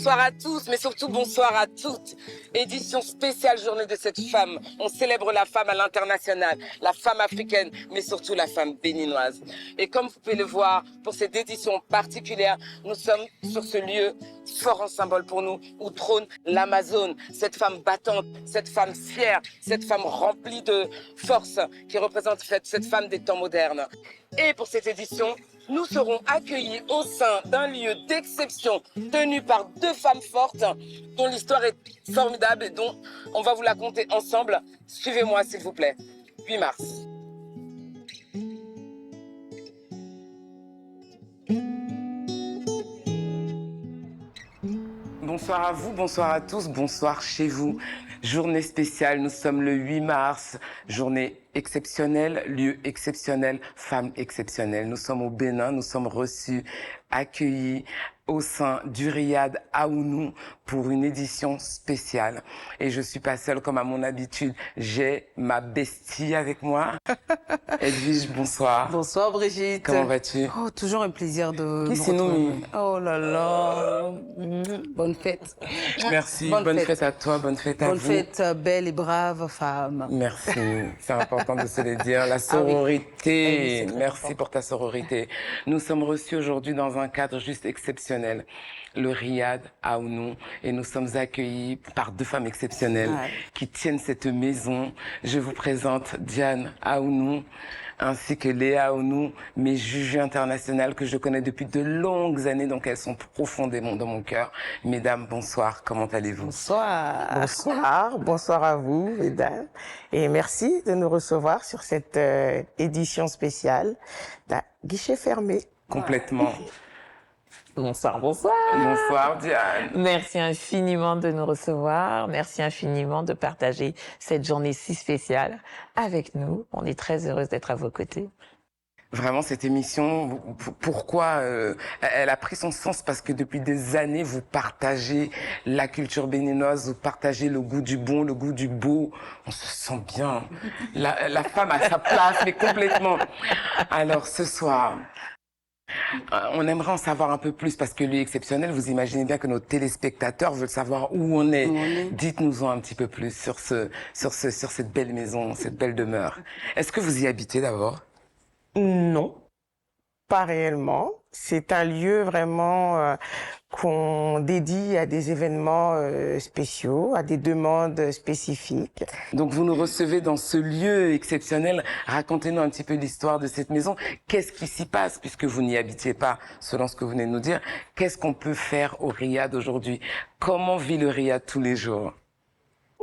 Bonsoir à tous, mais surtout bonsoir à toutes. Édition spéciale Journée de cette femme. On célèbre la femme à l'international, la femme africaine, mais surtout la femme béninoise. Et comme vous pouvez le voir, pour cette édition particulière, nous sommes sur ce lieu fort en symbole pour nous, où trône l'Amazone, cette femme battante, cette femme fière, cette femme remplie de force, qui représente cette femme des temps modernes. Et pour cette édition, nous serons accueillis au sein d'un lieu d'exception tenu par deux femmes fortes dont l'histoire est formidable et dont on va vous la conter ensemble. Suivez-moi s'il vous plaît. 8 mars. Bonsoir à vous, bonsoir à tous, bonsoir chez vous. Journée spéciale, nous sommes le 8 mars, journée exceptionnelle, lieu exceptionnel, femme exceptionnelle. Nous sommes au Bénin, nous sommes reçus, accueillis au sein du Riad Aounou pour une édition spéciale. Et je suis pas seule comme à mon habitude, j'ai ma bestie avec moi. Edwige, bonsoir. Bonsoir Brigitte. Comment vas-tu? Oh, toujours un plaisir de Qui c'est Nomi? Oh là là. Bonne fête. Merci, bonne fête à toi, bonne fête à vous. Bonne fête, belle et brave femme. Merci, c'est important de se le dire. La sororité, ah oui, merci pour ta sororité. Nous sommes reçus aujourd'hui dans un cadre juste exceptionnel, le Riad Aounou, et nous sommes accueillis par deux femmes exceptionnelles qui tiennent cette maison. Je vous présente Diane Aounou, ainsi que Léa Aounou, mes juges internationales que je connais depuis de longues années, donc elles sont profondément dans mon cœur. Mesdames, bonsoir, comment allez-vous? Bonsoir. Bonsoir, bonsoir à vous, mesdames, et merci de nous recevoir sur cette édition spéciale d'un guichet fermé. Complètement. Bonsoir, bonsoir. Bonsoir Diane. Merci infiniment de nous recevoir. Merci infiniment de partager cette journée si spéciale avec nous. On est très heureuse d'être à vos côtés. Vraiment, cette émission, pourquoi elle a pris son sens? Parce que depuis des années, vous partagez la culture béninoise, vous partagez le goût du bon, le goût du beau. On se sent bien. La femme a sa place, mais complètement. Alors, ce soir, on aimerait en savoir un peu plus parce que lieu exceptionnel, vous imaginez bien que nos téléspectateurs veulent savoir où on est. Dites-nous-en un petit peu plus sur cette belle maison, cette belle demeure. Est-ce que vous y habitez d'abord? Non, pas réellement. C'est un lieu vraiment qu'on dédie à des événements spéciaux, à des demandes spécifiques. Donc vous nous recevez dans ce lieu exceptionnel. Racontez-nous un petit peu l'histoire de cette maison. Qu'est-ce qui s'y passe puisque vous n'y habitiez pas, selon ce que vous venez de nous dire? Qu'est-ce qu'on peut faire au Riad aujourd'hui? Comment vit le Riad tous les jours?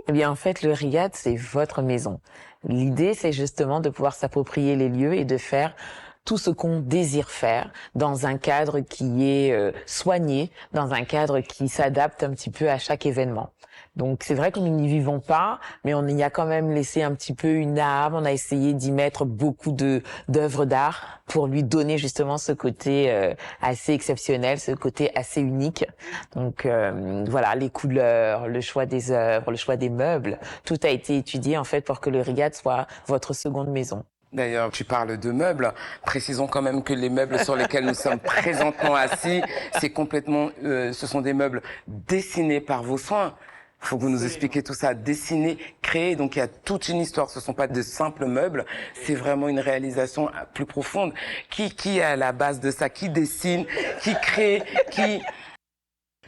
Eh bien, en fait, le Riad, c'est votre maison. L'idée, c'est justement de pouvoir s'approprier les lieux et de faire tout ce qu'on désire faire dans un cadre qui est soigné, dans un cadre qui s'adapte un petit peu à chaque événement. Donc c'est vrai que nous n'y vivons pas, mais on y a quand même laissé un petit peu une âme. On a essayé d'y mettre beaucoup d'œuvres d'art pour lui donner justement ce côté assez exceptionnel, ce côté assez unique. Donc voilà, les couleurs, le choix des œuvres, le choix des meubles, tout a été étudié en fait pour que le Riad soit votre seconde maison. D'ailleurs, tu parles de meubles. Précisons quand même que les meubles sur lesquels nous sommes présentement assis, c'est complètement, ce sont des meubles dessinés par vos soins. Il faut que vous nous expliquiez tout ça, dessinés, créés. Donc il y a toute une histoire. Ce ne sont pas de simples meubles. C'est vraiment une réalisation plus profonde. Qui est à la base de ça? Qui dessine? Qui crée? Qui...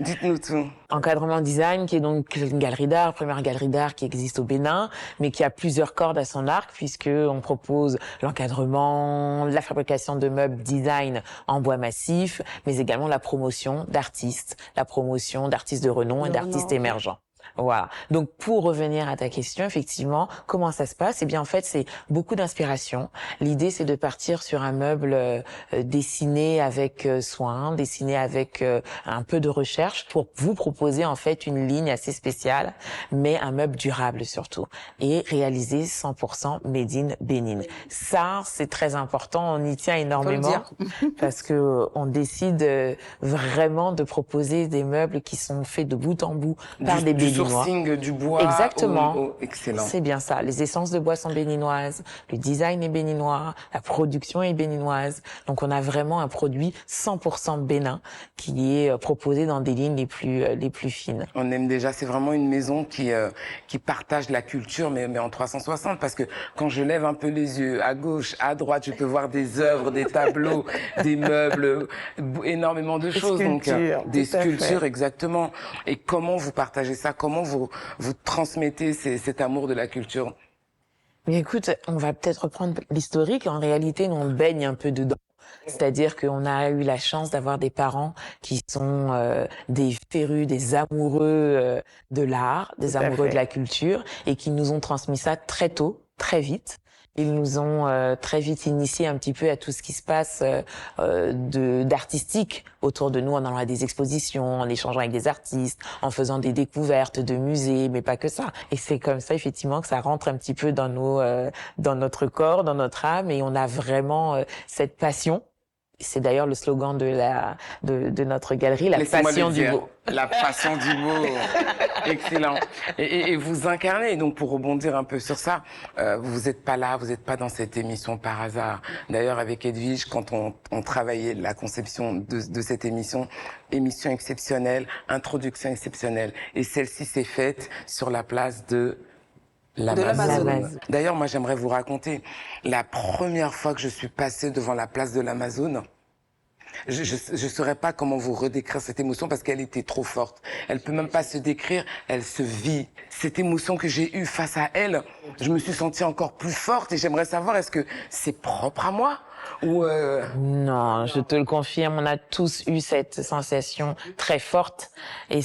Dites-nous tout. Encadrement design, qui est donc une galerie d'art, première galerie d'art qui existe au Bénin, mais qui a plusieurs cordes à son arc, puisque on propose l'encadrement, la fabrication de meubles design en bois massif, mais également la promotion d'artistes de renom et d'artistes émergents. Voilà. Donc, pour revenir à ta question, effectivement, comment ça se passe? Eh bien, en fait, c'est beaucoup d'inspiration. L'idée, c'est de partir sur un meuble dessiné avec soin, dessiné avec un peu de recherche pour vous proposer, en fait, une ligne assez spéciale, mais un meuble durable surtout. Et réalisé 100% made in Bénin. Ça, c'est très important. On y tient énormément parce que on décide vraiment de proposer des meubles qui sont faits de bout en bout par des Béninois. béninois. sourcing du bois. Exactement. Excellent. C'est bien ça. Les essences de bois sont béninoises, le design est béninois, la production est béninoise. Donc on a vraiment un produit 100% bénin qui est proposé dans des lignes les plus fines. On aime déjà, c'est vraiment une maison qui partage la culture, mais en 360, parce que quand je lève un peu les yeux, à gauche, à droite, je peux voir des œuvres, des tableaux, des meubles, énormément de choses. Sculptures, Donc, des tout à fait. sculptures, exactement. Et comment vous partagez ça? Comment vous transmettez cet amour de la culture? Mais écoute, on va peut-être reprendre l'historique. En réalité, nous, on baigne un peu dedans. C'est-à-dire qu'on a eu la chance d'avoir des parents qui sont des férus, des amoureux de l'art, des Tout à amoureux fait. de la culture, et qui nous ont transmis ça très tôt, très vite. Ils nous ont très vite initiés un petit peu à tout ce qui se passe d'artistique autour de nous, en allant à des expositions, en échangeant avec des artistes, en faisant des découvertes de musées, mais pas que ça. Et c'est comme ça, effectivement, que ça rentre un petit peu dans dans notre corps, dans notre âme, et on a vraiment cette passion. C'est d'ailleurs le slogan de notre galerie, la Laissez-moi passion le du dire. beau. La passion du beau. Excellent. Et vous incarnez, donc pour rebondir un peu sur ça, vous n'êtes pas là, vous n'êtes pas dans cette émission par hasard. D'ailleurs, avec Edwige, quand on travaillait la conception de cette émission exceptionnelle, introduction exceptionnelle, et celle-ci s'est faite sur la place de l'Amazon. l'Amazon. D'ailleurs, moi, j'aimerais vous raconter la première fois que je suis passée devant la place de l'Amazon. Je saurais pas comment vous redécrire cette émotion parce qu'elle était trop forte. Elle peut même pas se décrire, elle se vit. Cette émotion que j'ai eue face à elle, je me suis sentie encore plus forte et j'aimerais savoir, est-ce que c'est propre à moi ou Non, je te le confirme, on a tous eu cette sensation très forte et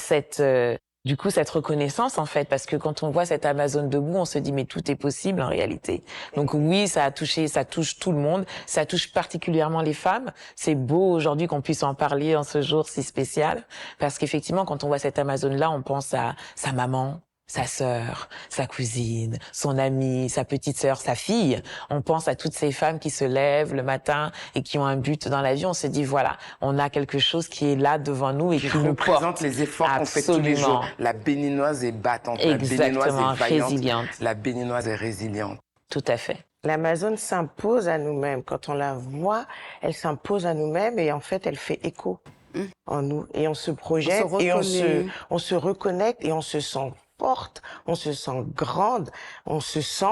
du coup, cette reconnaissance, en fait, parce que quand on voit cette Amazon debout, on se dit, mais tout est possible, en réalité. Donc oui, ça touche tout le monde. Ça touche particulièrement les femmes. C'est beau aujourd'hui qu'on puisse en parler en ce jour si spécial. Parce qu'effectivement, quand on voit cette Amazon-là, on pense à sa maman, sa sœur, sa cousine, son amie, sa petite sœur, sa fille. On pense à toutes ces femmes qui se lèvent le matin et qui ont un but dans la vie. On se dit, voilà, on a quelque chose qui est là devant nous et qui qui nous représente porte. les efforts qu'on fait tous les jours. Absolument. La béninoise est battante, la Exactement, béninoise est vaillante, résiliente. la béninoise est résiliente. Tout à fait. L'Amazon s'impose à nous-mêmes. Quand on la voit, elle s'impose à nous-mêmes et en fait, elle fait écho en nous. Et on se projette et on se reconnecte et on se sent forte, on se sent grande, on se sent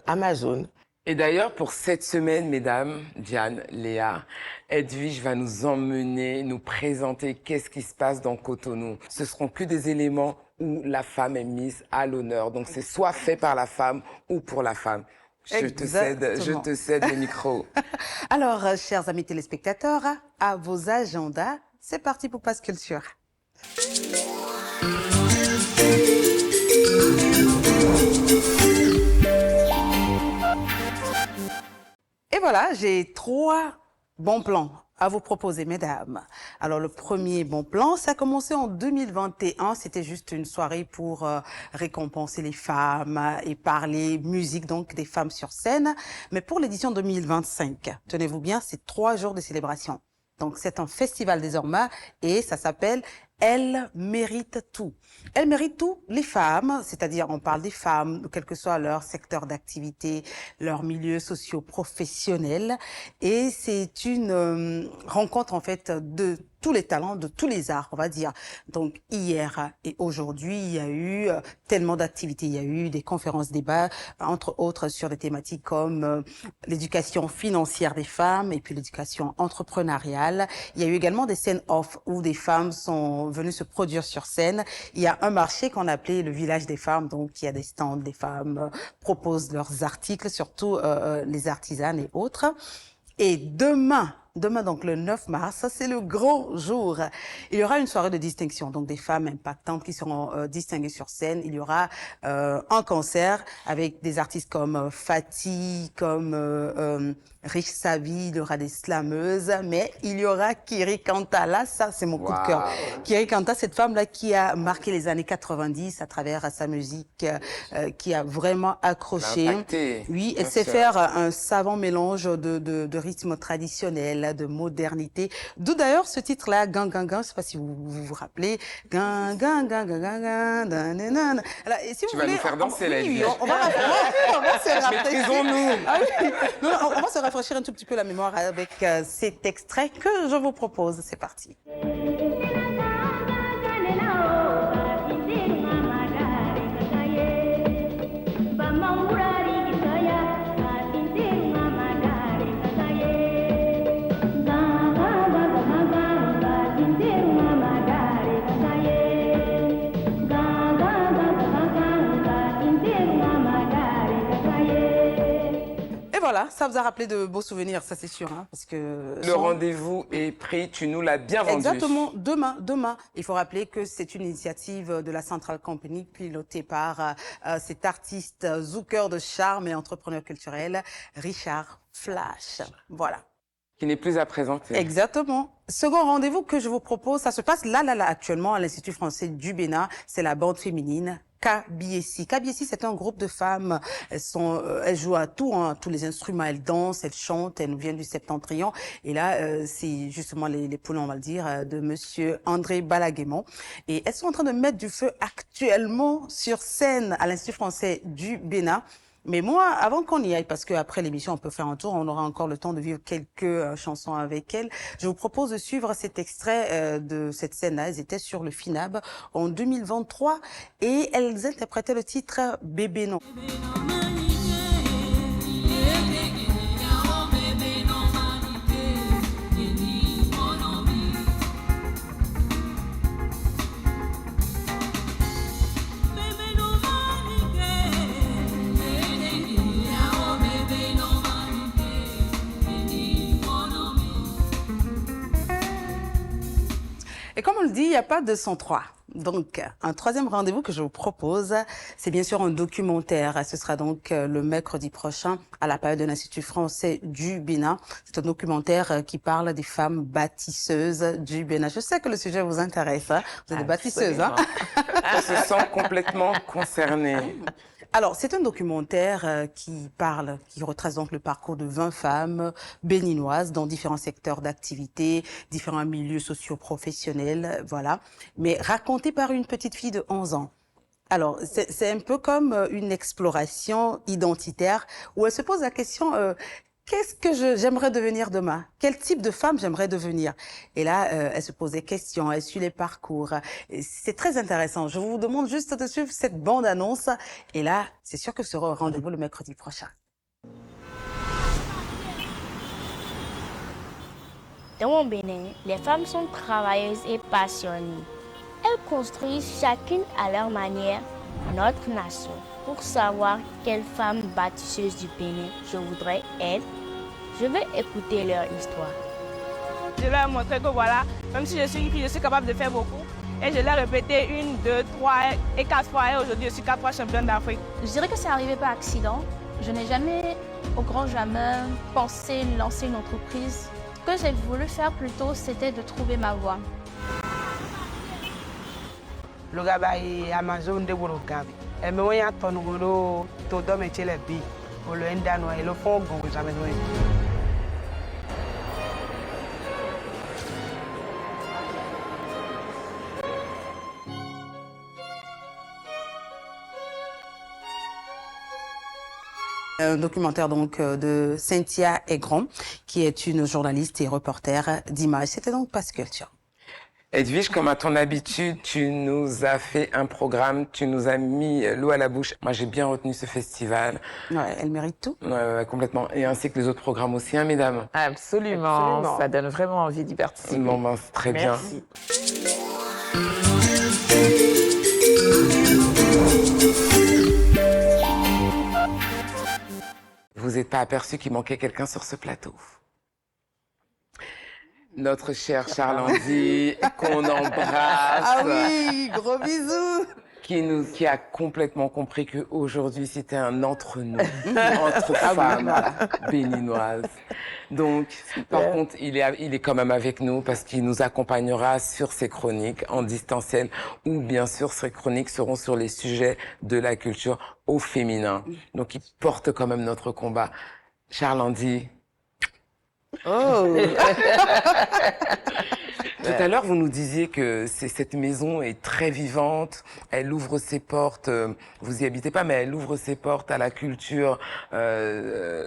Amazon. Et d'ailleurs, pour cette semaine, mesdames, Diane, Léa, Edwige va nous emmener, nous présenter qu'est-ce qui se passe dans Cotonou. Ce seront que des éléments où la femme est mise à l'honneur. Donc, c'est soit fait par la femme ou pour la femme. Je te cède le micro. Alors, chers amis téléspectateurs, à vos agendas, c'est parti pour Passe Culture. Et voilà, j'ai 3 bons plans à vous proposer, mesdames. Alors, le premier bon plan, ça a commencé en 2021. C'était juste une soirée pour récompenser les femmes et parler musique, donc des femmes sur scène. Mais pour l'édition 2025, tenez-vous bien, c'est 3 jours de célébration. Donc, c'est un festival désormais et ça s'appelle Elle mérite tout. Elle mérite tout, les femmes, c'est-à-dire on parle des femmes, quel que soit leur secteur d'activité, leur milieu socio-professionnel. Et c'est une rencontre en fait de tous les talents, de tous les arts, on va dire. Donc hier et aujourd'hui, il y a eu tellement d'activités. Il y a eu des conférences, débats, entre autres sur des thématiques comme l'éducation financière des femmes et puis l'éducation entrepreneuriale. Il y a eu également des scènes off où des femmes sont venues se produire sur scène. Il y a un marché qu'on appelait le village des femmes. Donc il y a des stands, des femmes proposent leurs articles, surtout les artisanes et autres. Et demain, donc le 9 mars, ça c'est le grand jour. Il y aura une soirée de distinction, donc des femmes impactantes qui seront distinguées sur scène. Il y aura un concert avec des artistes comme Fatih, comme Rich Savi, il y aura des slameuses, mais il y aura Kiri Kanta. Là, ça c'est mon coup de cœur. Kiri Kanta, cette femme-là qui a marqué les années 90 à travers sa musique, qui a vraiment accroché. Impacté, oui, elle sait sûr. faire un savant mélange de rythmes traditionnels culturelle, de modernité. D'où d'ailleurs ce titre-là, Gang Gang Gang, je ne sais pas si vous rappelez. Gang Gang Gang Gang Gang Gang, nanana. Alors, et si Tu vous vas voulez, nous faire danser, là, oui, Edwige. on va se rafraîchir. Maîtrisons-nous. Ah oui. Non, on va se rafraîchir un tout petit peu la mémoire avec cet extrait que je vous propose. C'est parti. Voilà, ça vous a rappelé de beaux souvenirs, ça c'est sûr, hein, parce que Le rendez-vous est pris, tu nous l'as bien vendu. Exactement, demain. Il faut rappeler que c'est une initiative de la Central Company pilotée par cet artiste zouker de charme et entrepreneur culturel, Richard Flash. Voilà. Qui n'est plus à présenter. Exactement. Second rendez-vous que je vous propose, ça se passe là, actuellement à l'Institut français du Bénin. C'est la bande féminine KBSI. KBSI, c'est un groupe de femmes. Elles jouent à tout, hein, tous les instruments. Elles dansent, elles chantent. Elles nous viennent du Septentrion. Et là, c'est justement les poulains, on va le dire, de Monsieur André Balaguémon. Et elles sont en train de mettre du feu actuellement sur scène à l'Institut français du Bénin. Mais moi, avant qu'on y aille, parce qu'après l'émission, on peut faire un tour, on aura encore le temps de vivre quelques chansons avec elles, je vous propose de suivre cet extrait de cette scène-là. Elles étaient sur le FINAB en 2023 et elles interprétaient le titre « Bébé non ». Et comme on le dit, il n'y a pas de 103. Donc, un troisième rendez-vous que je vous propose, c'est bien sûr un documentaire. Ce sera donc le mercredi prochain à la période de l'Institut français du Bénin. C'est un documentaire qui parle des femmes bâtisseuses du Bénin. Je sais que le sujet vous intéresse. Hein. Vous êtes des bâtisseuses. Hein. On se sent complètement concerné. Alors, c'est un documentaire qui retrace donc le parcours de 20 femmes béninoises dans différents secteurs d'activité, différents milieux socio-professionnels, voilà, mais raconté par une petite fille de 11 ans. Alors, c'est un peu comme une exploration identitaire où elle se pose la question qu'est-ce que j'aimerais devenir demain? Quel type de femme j'aimerais devenir? Et là, elle se pose des questions, elle suit les parcours. C'est très intéressant. Je vous demande juste de suivre cette bande-annonce. Et là, c'est sûr que ce sera au rendez-vous le mercredi prochain. Dans mon Bénin, les femmes sont travailleuses et passionnées. Elles construisent chacune à leur manière notre nation. Pour savoir quelle femme bâtisseuse du Bénin je voudrais être, je vais écouter leur histoire. Je leur ai montré que voilà, même si je suis une fille, je suis capable de faire beaucoup. Et je l'ai répété 1, 2, 3 et 4 fois. Et aujourd'hui, je suis 4 fois championne d'Afrique. Je dirais que c'est arrivé par accident. Je n'ai jamais, au grand jamais, pensé lancer une entreprise. Ce que j'ai voulu faire plutôt, c'était de trouver ma voie. Le gaba est Amazon de Borogabi. Et me voyant ton golo, tout d'homme est le bi. Pour le endano et le fond, vous avez noué. Un documentaire donc de Cynthia Aigron, qui est une journaliste et reporter d'Images. C'était donc Passe Culture. Edwige, comme à ton habitude, tu nous as fait un programme, tu nous as mis l'eau à la bouche. Moi, j'ai bien retenu ce festival. Ouais, elle mérite tout. Ouais, complètement. Et ainsi que les autres programmes aussi, hein, mesdames. Absolument. Ça donne vraiment envie d'y participer. Bon, ben, c'est très bien. Merci. Vous n'êtes pas aperçu qu'il manquait quelqu'un sur ce plateau. Notre cher Charles-Andy, qu'on embrasse. Ah oui, gros bisous. Qui a complètement compris qu'aujourd'hui, c'était un entre nous, entre femmes béninoises. Donc, par contre, il est quand même avec nous parce qu'il nous accompagnera sur ses chroniques en distanciel ou bien sûr, ses chroniques seront sur les sujets de la culture au féminin. Donc, il porte quand même notre combat. Charles-Andy, Oh. Tout à l'heure, vous nous disiez que cette maison est très vivante. Elle ouvre ses portes. Vous y habitez pas, mais elle ouvre ses portes à la culture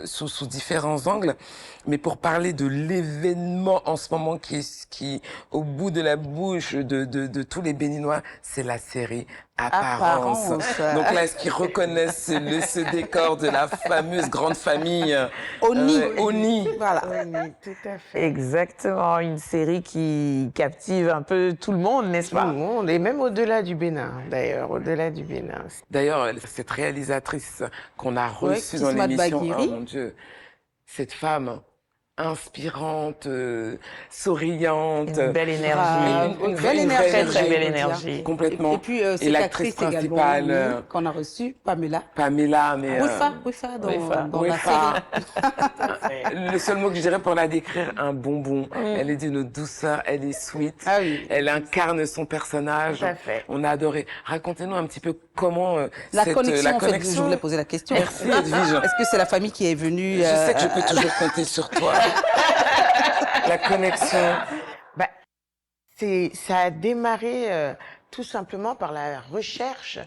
sous différents angles. Mais pour parler de l'événement en ce moment qui au bout de la bouche de tous les Béninois, c'est la série Apparence. Donc là, est-ce qu'ils reconnaissent ce décor de la fameuse grande famille Oni? Voilà. Oui, tout à fait. Exactement, une série qui captive un peu tout le monde, n'est-ce Tout le pas? monde, et même au-delà du Bénin, d'ailleurs, au-delà du Bénin. D'ailleurs, cette réalisatrice qu'on a reçue dans Kismat l'émission, Baghiri. oh mon Dieu, cette femme inspirante, souriante, Une belle énergie. Une belle énergie. Très, très belle je veux dire. énergie. complètement. Et puis, Et cette l'actrice actrice également principale, qu'on a reçue, Pamela. Pamela, mais Wifa dans la Wifa. série. Le seul mot que je dirais pour la décrire, un bonbon. Elle est d'une douceur, elle est sweet. Ah oui. Elle incarne son personnage. Tout à fait. On a adoré. Racontez-nous un petit peu comment La cette, connexion, la en fait, connexion. je voulais poser la question. Merci Edwige. Est-ce que c'est la famille qui est venue Je sais que je peux toujours compter sur toi. La connexion. Bah, ça a démarré tout simplement par la recherche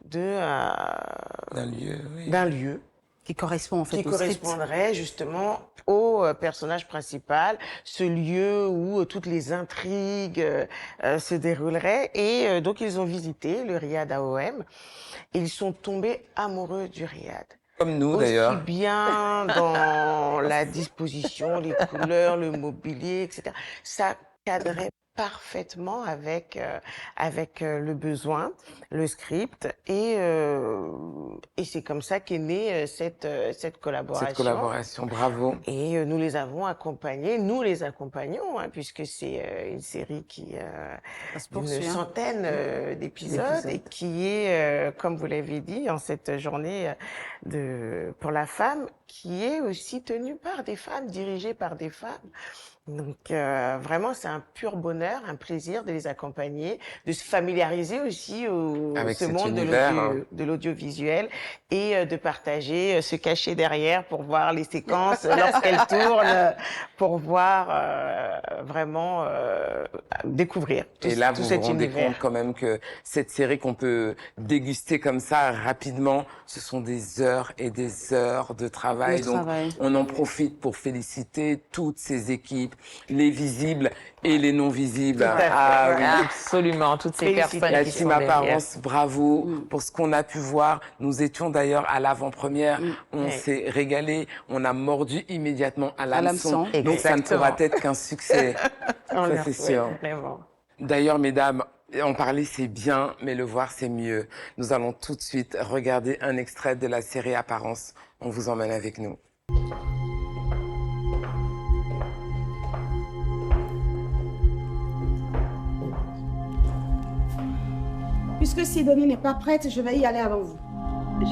D'un lieu, oui. d'un lieu qui correspond en fait qui au script? correspondrait justement au personnage principal, ce lieu où toutes les intrigues se dérouleraient. Et donc ils ont visité le riad AOM et ils sont tombés amoureux du riad. Comme nous Aussi d'ailleurs. bien dans la disposition, les couleurs, le mobilier, etc. Ça cadrait parfaitement avec le besoin, le script, et c'est comme ça qu'est née cette collaboration. Cette collaboration, bravo. Et nous les avons accompagnés, nous les accompagnons, hein, puisque c'est une série qui Ça se d'une poursuit, hein. centaine d'épisodes et qui est, comme vous l'avez dit, en cette journée pour la femme, qui est aussi tenue par des femmes, dirigée par des femmes. Donc vraiment, c'est un pur bonheur, un plaisir de les accompagner, de se familiariser aussi Avec ce cet monde univers, de l'audiovisuel et de partager, se cacher derrière pour voir les séquences lorsqu'elles tournent, pour voir vraiment découvrir tout, Et là, tout vous cet vous rendez univers. compte quand même que cette série qu'on peut déguster comme ça rapidement, ce sont des heures et des heures de travail. Le Donc, travail. on en profite pour féliciter toutes ces équipes, les visibles et les non visibles. à fait. Ah oui. Absolument, toutes ces Félicitations. personnes La qui team sont derrière. Apparence, bravo pour ce qu'on a pu voir. Nous étions d'ailleurs à l'avant-première. On Ouais. s'est régalé. On a mordu immédiatement à l'hameçon. l'hameçon. Donc, ça ne Exactement. pourra être qu'un succès. On Ça, leur c'est souhaite sûr. vraiment. D'ailleurs, mesdames, en parler c'est bien, mais le voir c'est mieux. Nous allons tout de suite regarder un extrait de la série Apparence. On vous emmène avec nous. Puisque Sidonie n'est pas prête, je vais y aller avant vous.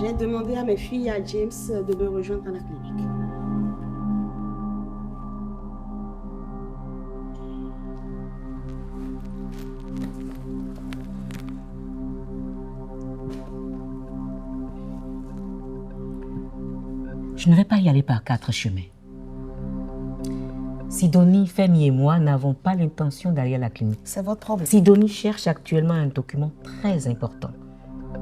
J'ai demandé à mes filles et à James de me rejoindre dans la clinique. Je ne vais pas y aller par 4 chemins. Sidonie, Femi et moi n'avons pas l'intention d'aller à la clinique. C'est votre problème. Sidonie cherche actuellement un document très important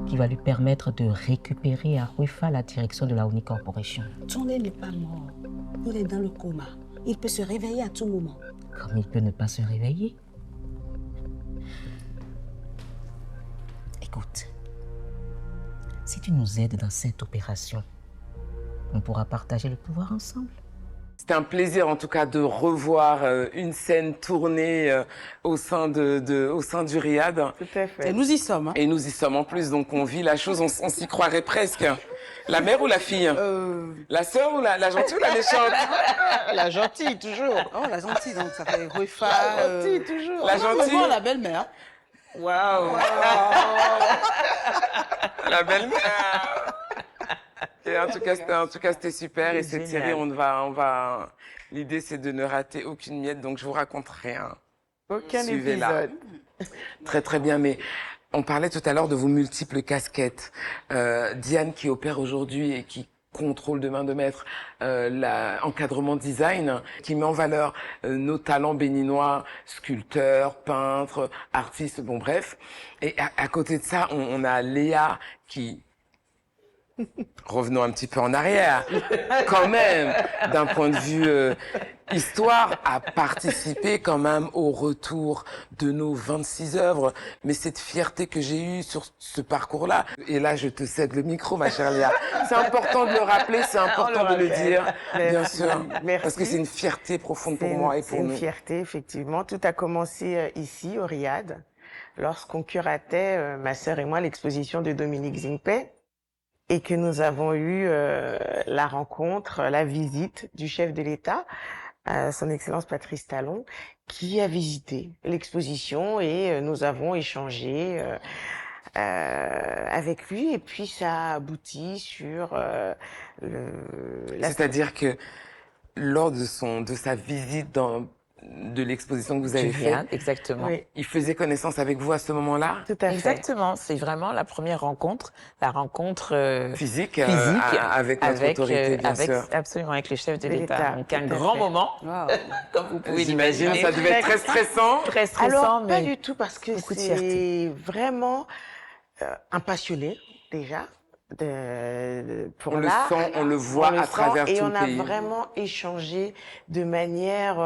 qui va lui permettre de récupérer à Wifa la direction de la Oni Corporation. Tondé n'est pas mort. Il est dans le coma. Il peut se réveiller à tout moment. Comme il peut ne pas se réveiller. Écoute, si tu nous aides dans cette opération, on pourra partager le pouvoir ensemble. C'était un plaisir en tout cas de revoir une scène tournée au sein du Riad. Tout à fait. Et nous y sommes. Hein. Et nous y sommes en plus, donc on vit la chose, on s'y croirait presque. La mère ou la fille La sœur ou la gentille ou la méchante La gentille, toujours. Oh, la gentille, donc ça fait Wifa. La gentille, toujours. La Ah, mais gentille. bon, la belle-mère. Waouh. La belle-mère. Et en tout cas, c'était super. Et cette Génial. série, on va. L'idée, c'est de ne rater aucune miette. Donc, je vous raconterai un. Aucun Suivez-la. épisode. Très, très bien. Mais on parlait tout à l'heure de vos multiples casquettes. Diane qui opère aujourd'hui et qui contrôle de main de maître, l'encadrement design, qui met en valeur nos talents béninois, sculpteurs, peintres, artistes, bon bref. Et à côté de ça, on a Léa qui... Revenons un petit peu en arrière, quand même, d'un point de vue histoire, a participé quand même au retour de nos 26 œuvres. Mais cette fierté que j'ai eue sur ce parcours-là, et là je te cède le micro, ma chère Léa, c'est important de le rappeler, c'est important de le dire, bien sûr, parce que c'est une fierté profonde pour moi et pour nous. C'est une fierté, effectivement. Tout a commencé ici, au Riad, lorsqu'on curatait, ma sœur et moi, l'exposition de Dominique Zingpei, et que nous avons eu la rencontre, la visite du chef de l'État, son Excellence Patrice Talon, qui a visité l'exposition et nous avons échangé avec lui, et puis ça a abouti sur C'est-à-dire que lors de sa visite de l'exposition que vous avez faite, exactement. Oui. Il faisait connaissance avec vous à ce moment-là? Tout à fait. Exactement, c'est vraiment la première rencontre, la rencontre physique avec notre autorité, bien sûr. Absolument, avec le chef de l'État. l'État, Donc un tout à grand fait. moment, comme vous pouvez l'imaginer. Ça devait être très stressant. Très stressant, Alors, pas mais du tout, parce que beaucoup de fierté. c'est vraiment un passionné, déjà, pour On le l'art. sent, on le voit à travers tout et on le a pays. vraiment échangé de manière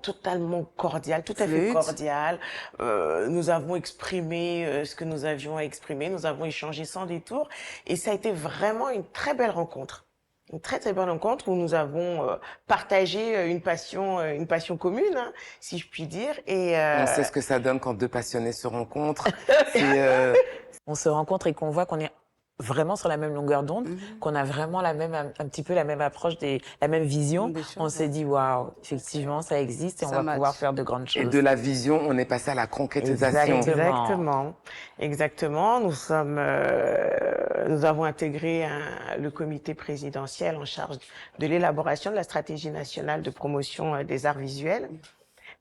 totalement cordiale, tout à fait Fluide. cordiale. Nous avons exprimé ce que nous avions à exprimer, nous avons échangé sans détour, et ça a été vraiment une très belle rencontre. Une très très belle rencontre où nous avons partagé une passion commune, hein, si je puis dire. Et On sait ce que ça donne quand deux passionnés se rencontrent. on se rencontre et qu'on voit qu'on est vraiment sur la même longueur d'onde, qu'on a vraiment un petit peu la même approche, la même vision. Des choses, On s'est dit, waouh, effectivement, ça existe et Ça on va match. pouvoir faire de grandes choses. Et de la vision, on est passé à la concrétisation. Exactement. Nous avons intégré le comité présidentiel en charge de l'élaboration de la stratégie nationale de promotion des arts visuels.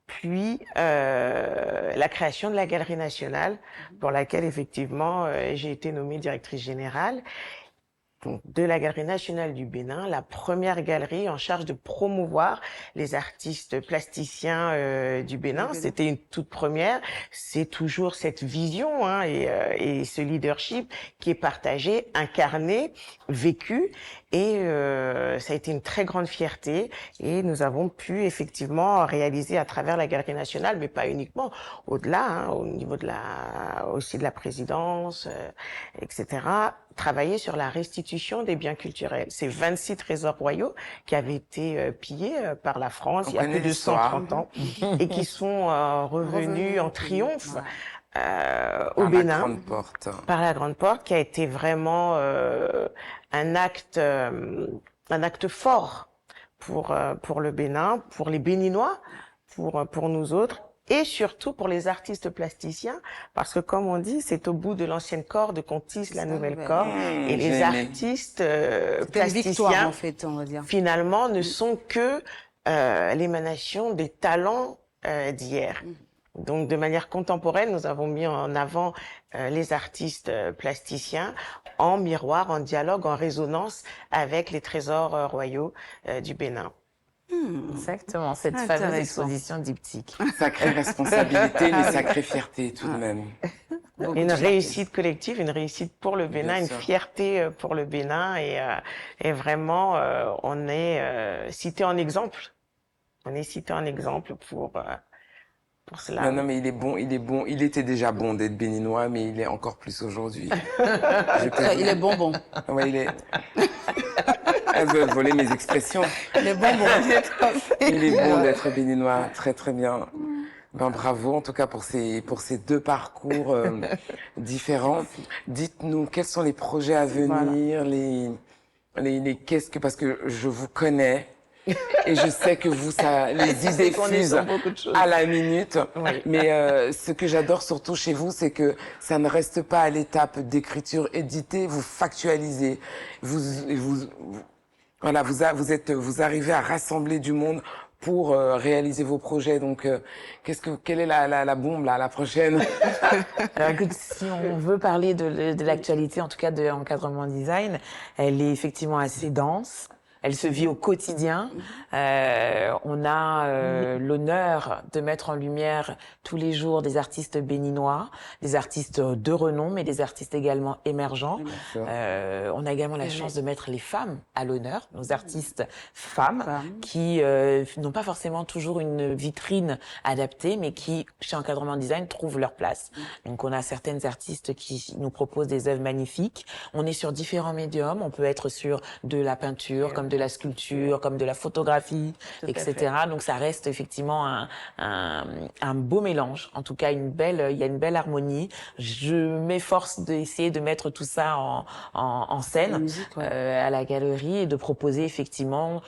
Puis la création de la Galerie nationale, pour laquelle effectivement j'ai été nommée directrice générale de la Galerie nationale du Bénin, la première galerie en charge de promouvoir les artistes plasticiens du Bénin. C'était une toute première. C'est toujours cette vision et ce leadership qui est partagé, incarné, vécu. Et ça a été une très grande fierté. Et nous avons pu effectivement réaliser à travers la Galerie nationale, mais pas uniquement, au-delà, au niveau aussi de la présidence, etc., travailler sur la restitution des biens culturels. C'est 26 trésors royaux qui avaient été pillés par la France il y a plus de 130 ans et qui sont revenus en triomphe au Bénin par la Grande Porte, qui a été vraiment un acte fort pour le Bénin, pour les Béninois, pour nous autres, et surtout pour les artistes plasticiens, parce que comme on dit, c'est au bout de l'ancienne corde qu'on tisse la nouvelle corde, et les artistes plasticiens, en fait, on va dire, finalement, ne sont que l'émanation des talents d'hier. Donc, de manière contemporaine, nous avons mis en avant les artistes plasticiens en miroir, en dialogue, en résonance avec les trésors royaux du Bénin. Exactement, cette fameuse exposition diptyque. Sacrée responsabilité, mais sacrée fierté tout de même. Une réussite collective, une réussite pour le Bénin, une fierté pour le Bénin, et vraiment, on est cité en exemple. On est cité en exemple pour cela. Non, mais il est bon. Il était déjà bon d'être béninois, mais il est encore plus aujourd'hui. Il est bonbon. Ouais, il est... Elle veut voler mes expressions. Il est bonbon. Il est bon d'être béninois. Très, très bien. Ben, bravo, en tout cas, pour ces deux parcours différents. Dites-nous, quels sont les projets à venir, parce que je vous connais. Et je sais que vous, les idées fusent à la minute. Oui. Mais ce que j'adore surtout chez vous, c'est que ça ne reste pas à l'étape d'écriture éditée. Vous factualisez. Vous arrivez à rassembler du monde pour réaliser vos projets. Donc, quelle est la bombe là, la prochaine? Alors écoute, si on veut parler de l'actualité, en tout cas de encadrement design, elle est effectivement assez dense. Elle se vit au quotidien. On a l'honneur de mettre en lumière tous les jours des artistes béninois, des artistes de renom, mais des artistes également émergents. On a également la chance de mettre les femmes à l'honneur, nos artistes femmes, qui n'ont pas forcément toujours une vitrine adaptée, mais qui, chez Encadrement Design, trouvent leur place. Donc on a certaines artistes qui nous proposent des œuvres magnifiques. On est sur différents médiums. On peut être sur de la peinture, comme de la sculpture, comme de la photographie, etc. Donc ça reste effectivement un beau mélange. En tout cas, il y a une belle harmonie. Je m'efforce d'essayer de mettre tout ça en scène à la galerie et de proposer effectivement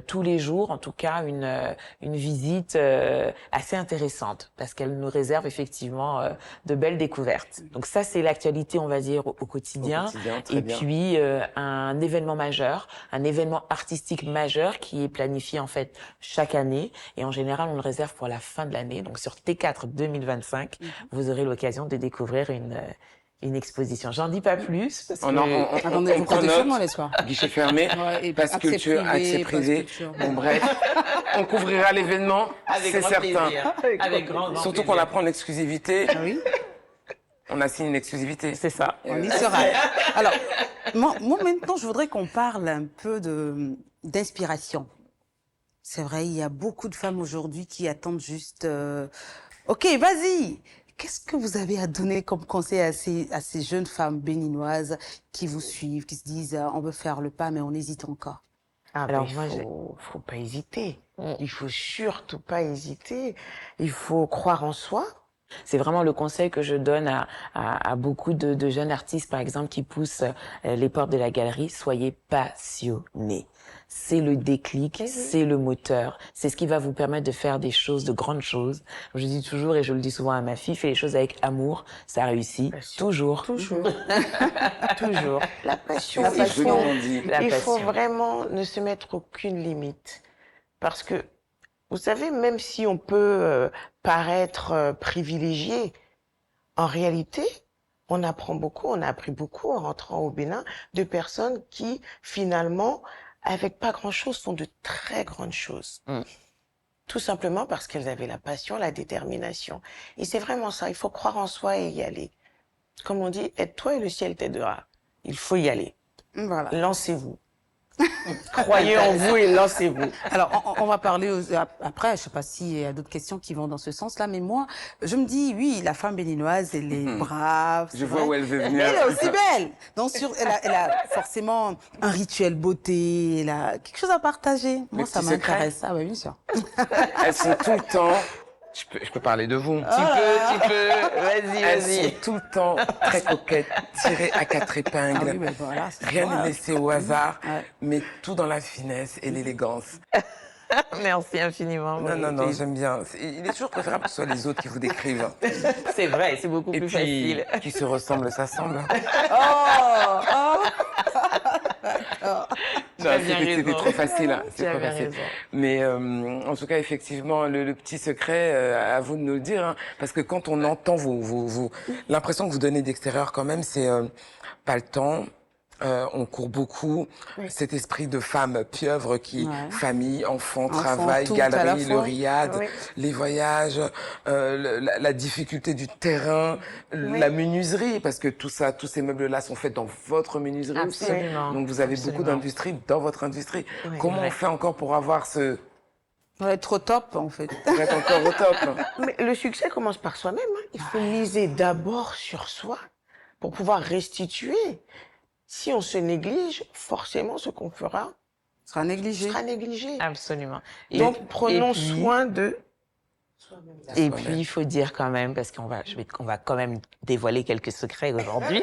tous les jours, en tout cas, une visite assez intéressante parce qu'elle nous réserve effectivement de belles découvertes. Donc ça, c'est l'actualité, on va dire, au quotidien. Et puis un événement majeur, un événement artistique majeur qui est planifié en fait chaque année et en général on le réserve pour la fin de l'année. Donc sur T4 2025, vous aurez l'occasion de découvrir une exposition. J'en dis pas plus. Parce Attendez, vous comptez sur moi les soirs. Guichet fermé, passe culture, accès privé. Bon bref, on couvrira l'événement, c'est certain. Avec grand Surtout qu'on apprend l'exclusivité. Ah oui. On a signé une exclusivité. C'est ça. On y sera. Alors, moi maintenant, je voudrais qu'on parle un peu d'inspiration. C'est vrai, il y a beaucoup de femmes aujourd'hui qui attendent juste... Ok, vas-y. Qu'est-ce que vous avez à donner comme conseil à ces jeunes femmes béninoises qui vous suivent, qui se disent on veut faire le pas, mais on hésite encore? Alors faut pas hésiter. Il faut surtout pas hésiter. Il faut croire en soi. C'est vraiment le conseil que je donne à beaucoup de jeunes artistes, par exemple, qui poussent les portes de la galerie. Soyez passionnés. C'est le déclic, c'est le moteur. C'est ce qui va vous permettre de faire des choses, de grandes choses. Je dis toujours, et je le dis souvent à ma fille, fais les choses avec amour, ça réussit. Toujours. Toujours. Toujours. La passion. Il faut vraiment ne se mettre aucune limite. Parce que, vous savez, même si on peut paraître privilégié, en réalité, on apprend beaucoup, on a appris beaucoup en rentrant au Bénin de personnes qui, finalement, avec pas grand-chose, font de très grandes choses. Tout simplement parce qu'elles avaient la passion, la détermination. Et c'est vraiment ça, il faut croire en soi et y aller. Comme on dit, aide-toi et le ciel t'aidera. Il faut y aller. Voilà. Lancez-vous. Croyez en vous et lancez-vous. Alors, on va parler après, je sais pas s'il y a d'autres questions qui vont dans ce sens-là, mais moi, je me dis, oui, la femme béninoise, elle est brave. Je vois où elle veut venir. Elle est aussi belle. Donc, elle a forcément un rituel beauté, elle a quelque chose à partager. Moi, ça m'intéresse. Ah oui, bien sûr. Elles sont tout le temps... Je peux parler de vous. Tu peux. Vas-y. Elles sont tout le temps très coquettes, tirées à 4 épingles. Ah oui, ben voilà, Rien n'est laissé au hasard, mais tout dans la finesse et l'élégance. Merci infiniment. Non, j'aime bien. Il est toujours préférable que ce soit les autres qui vous décrivent. C'est vrai, c'est beaucoup plus facile. Qui se ressemblent s'assemblent. Non, c'était trop facile. C'est trop facile. Mais en tout cas, effectivement, le petit secret, à vous de nous le dire, hein, parce que quand on entend l'impression que vous donnez d'extérieur quand même, c'est pas le temps. On court beaucoup. Cet esprit de femme pieuvre qui, famille, enfants, travail, galerie, le riad, les voyages, la difficulté du terrain, la menuiserie, parce que tout ça, tous ces meubles-là sont faits dans votre menuiserie aussi. Donc vous avez beaucoup d'industrie dans votre industrie. Comment on fait encore pour avoir ce... On va être au top, en fait. On va être encore au top. Mais le succès commence par soi-même. Hein. Il faut miser d'abord sur soi pour pouvoir restituer. Si on se néglige, forcément, ce qu'on fera sera négligé. Absolument. Donc, prenons soin de... Et puis, il faut dire quand même, parce qu'on va quand même dévoiler quelques secrets aujourd'hui.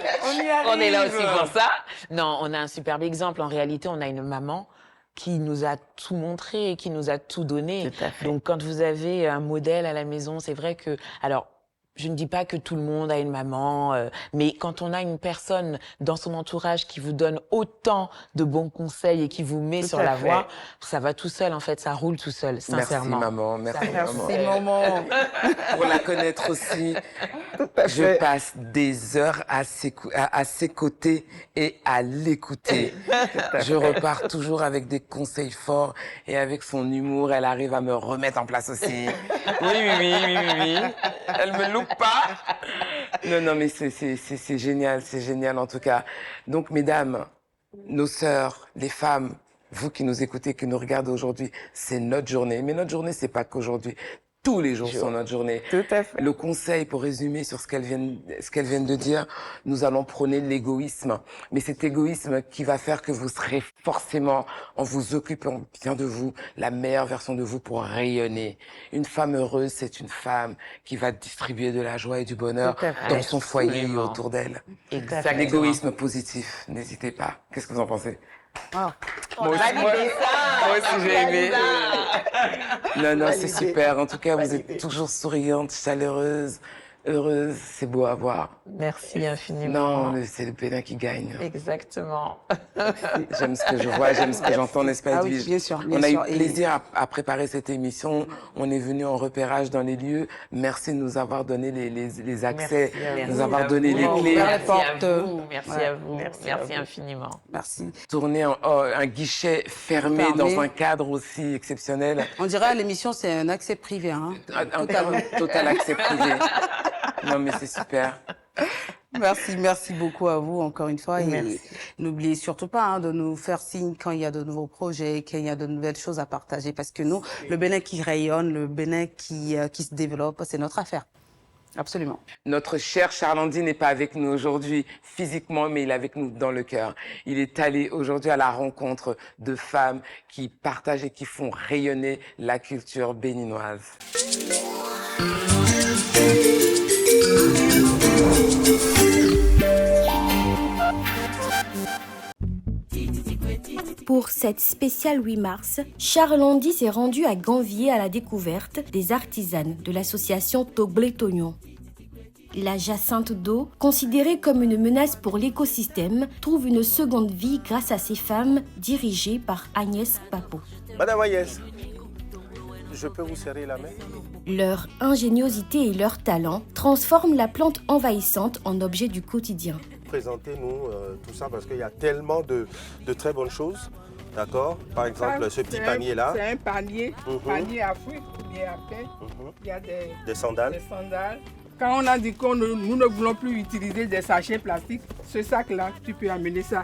On est là aussi pour ça. Non, on a un superbe exemple. En réalité, on a une maman qui nous a tout montré et qui nous a tout donné. Tout à fait. Donc, quand vous avez un modèle à la maison, c'est vrai que... Alors, Je ne dis pas que tout le monde a une maman, mais quand on a une personne dans son entourage qui vous donne autant de bons conseils et qui vous met Tout sur à la fait. voie, ça va tout seul en fait, ça roule tout seul, sincèrement. Merci maman, merci maman. Merci, maman. Pour la connaître aussi, je passe des heures à ses côtés et à l'écouter. Je repars toujours avec des conseils forts et avec son humour, elle arrive à me remettre en place aussi. Oui. Elle me loupe pas. Non, mais c'est génial en tout cas. Donc, mesdames, nos sœurs, les femmes, vous qui nous écoutez, qui nous regardez aujourd'hui, c'est notre journée. Mais notre journée, c'est pas qu'aujourd'hui. Tous les jours sont notre journée. Tout à fait. Le conseil, pour résumer sur ce qu'elles viennent de dire, nous allons prôner l'égoïsme. Mais cet égoïsme qui va faire que vous serez forcément, en vous occupant bien de vous, la meilleure version de vous pour rayonner. Une femme heureuse, c'est une femme qui va distribuer de la joie et du bonheur Tout à fait. dans son foyer et Absolument. autour d'elle. Exactement. L'égoïsme positif, n'hésitez pas. Qu'est-ce que vous en pensez? Ah. Moi aussi j'ai aimé. Non, c'est super. En tout cas, vous êtes toujours souriante, chaleureuse, heureuse. C'est beau à voir. Merci infiniment. Non, c'est le Bénin qui gagne. Exactement. J'aime ce que je vois, j'aime ce que j'entends, n'est-ce pas, Ah oui, Edwige? bien sûr. On a eu Et- plaisir à préparer cette émission. On est venu en repérage dans les lieux. Merci de nous avoir donné les accès, Merci de nous avoir à donné vous. les clés. Ouvert les Merci portes. à vous. Merci Ouais. à vous. Merci infiniment. Merci. Tourner un guichet fermé dans un cadre aussi exceptionnel. On dirait à l'émission, c'est un accès privé. Hein. Un total accès privé. Non, mais c'est super. Merci beaucoup à vous encore une fois. Et Merci. n'oubliez surtout pas de nous faire signe quand il y a de nouveaux projets, qu'il y a de nouvelles choses à partager. Parce que nous, le Bénin qui rayonne, le Bénin qui se développe, c'est notre affaire. Absolument. Notre cher Charles-Andy n'est pas avec nous aujourd'hui physiquement, mais il est avec nous dans le cœur. Il est allé aujourd'hui à la rencontre de femmes qui partagent et qui font rayonner la culture béninoise. Pour cette spéciale 8 mars, Charles-Andy s'est rendu à Ganvier à la découverte des artisanes de l'association Togblé-Tognon. La jacinthe d'eau, considérée comme une menace pour l'écosystème, trouve une seconde vie grâce à ces femmes dirigées par Agnès Papo. Madame Agnès, je peux vous serrer la main? Leur ingéniosité et leur talent transforment la plante envahissante en objet du quotidien. Présentez-nous tout ça parce qu'il y a tellement de très bonnes choses. D'accord? Par exemple, ce petit panier-là. C'est un panier, panier à fruits ou bien à pain. Il y a Des sandales. des sandales. Quand on a dit que nous ne voulons plus utiliser des sachets plastiques, ce sac-là, tu peux amener ça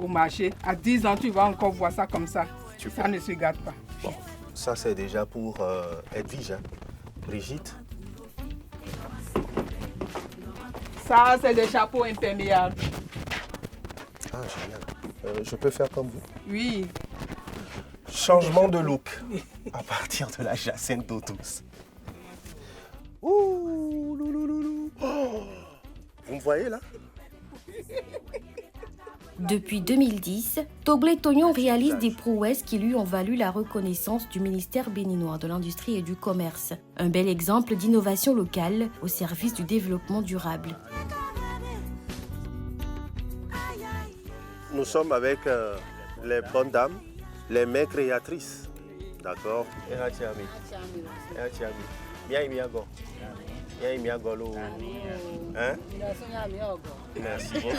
au marché. À 10 ans, tu vas encore voir ça comme ça. Ça ne se gâte pas. Bon, ça c'est déjà pour Edwige, hein. Brigitte. Ça, c'est des chapeaux imperméables. Ah, génial. Je peux faire comme vous? Oui. Changement de look à partir de la jacinthe d'eau douce. Ouh, loulouloulou. Oh, vous me voyez là? Depuis 2010, Togblé-Tognon réalise des prouesses qui lui ont valu la reconnaissance du ministère béninois de l'Industrie et du Commerce. Un bel exemple d'innovation locale au service du développement durable. Nous sommes avec les bonnes dames, les mères créatrices. D'accord? Hein? Merci beaucoup.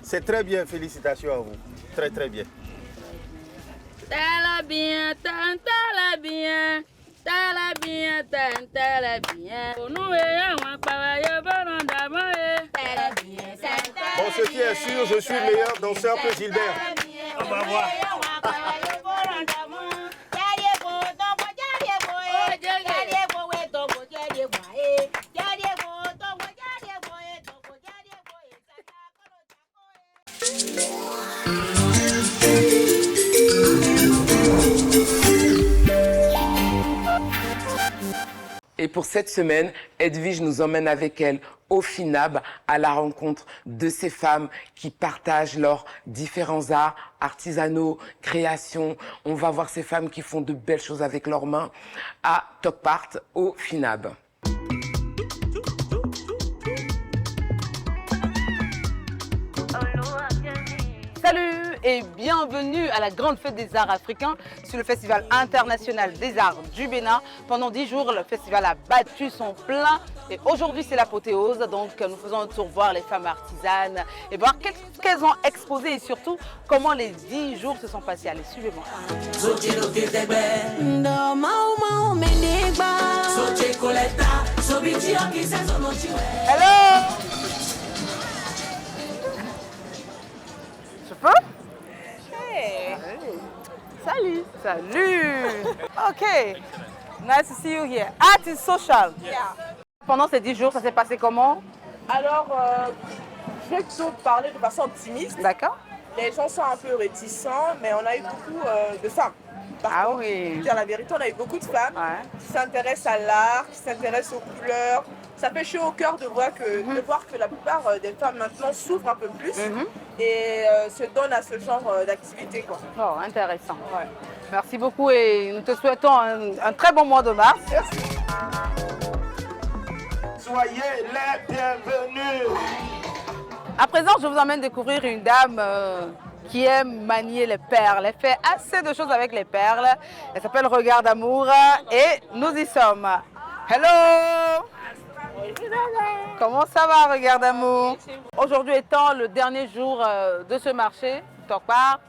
C'est très bien, félicitations à vous. Très très bien. Tala bien, tala bien, tala bien, tala bien. Bon, ce qui est sûr, je suis le meilleur danseur que Gilbert. On va voir. Et pour cette semaine, Edwige nous emmène avec elle au FINAB à la rencontre de ces femmes qui partagent leurs différents arts artisanaux, créations. On va voir ces femmes qui font de belles choses avec leurs mains à Tokpart au FINAB. et bienvenue à la grande fête des arts africains sur le Festival international des arts du Bénin. Pendant 10 jours, le festival a battu son plein et aujourd'hui c'est l'apothéose. Donc nous faisons un tour voir les femmes artisanes et voir qu'est-ce qu'elles ont exposé et surtout comment les 10 jours se sont passés. Allez, suivez-moi. Hello! Je peux? Hey! Salut! Salut! Ok! Nice to see you here. Art is social. Yeah. Pendant ces 10 jours, ça s'est passé comment? Alors, je vais plutôt parler de façon optimiste. D'accord. Les gens sont un peu réticents, mais on a eu beaucoup de femmes. Par contre, oui. pour dire la vérité, on a eu beaucoup de femmes qui s'intéressent à l'art, qui s'intéressent aux couleurs. Ça fait chaud au cœur de voir que la plupart des femmes maintenant souffrent un peu plus et se donnent à ce genre d'activité. Oh, intéressant. Ouais. Merci beaucoup et nous te souhaitons un très bon mois de mars. Merci. Soyez les bienvenus. À présent, je vous emmène découvrir une dame qui aime manier les perles. Elle fait assez de choses avec les perles. Elle s'appelle Regard d'amour et nous y sommes. Hello! Comment ça va, Regard d'amour? Aujourd'hui étant le dernier jour de ce marché, Tokbar,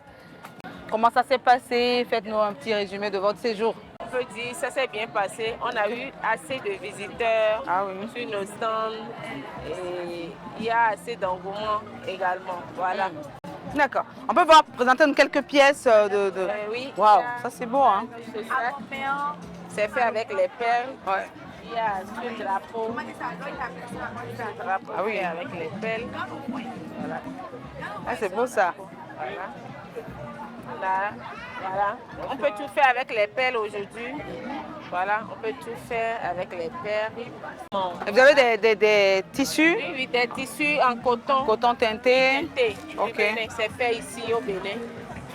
comment ça s'est passé? Faites-nous un petit résumé de votre séjour. On peut dire ça s'est bien passé. On a eu assez de visiteurs sur nos stands et il y a assez d'engouement également. Voilà. D'accord. On peut voir présenter quelques pièces de... Oui. Waouh, ça c'est beau, hein? C'est fait avec les perles. Ouais. Il y a ce drapeau. Ah oui, avec les perles. Voilà. Ah, c'est beau ça. Voilà. Là, voilà. On peut tout faire avec les perles aujourd'hui. Voilà, on peut tout faire avec les perles. Et vous avez des tissus? Oui, oui, des tissus en coton. Coton teinté? Teinté. Ok. C'est fait ici au Bénin.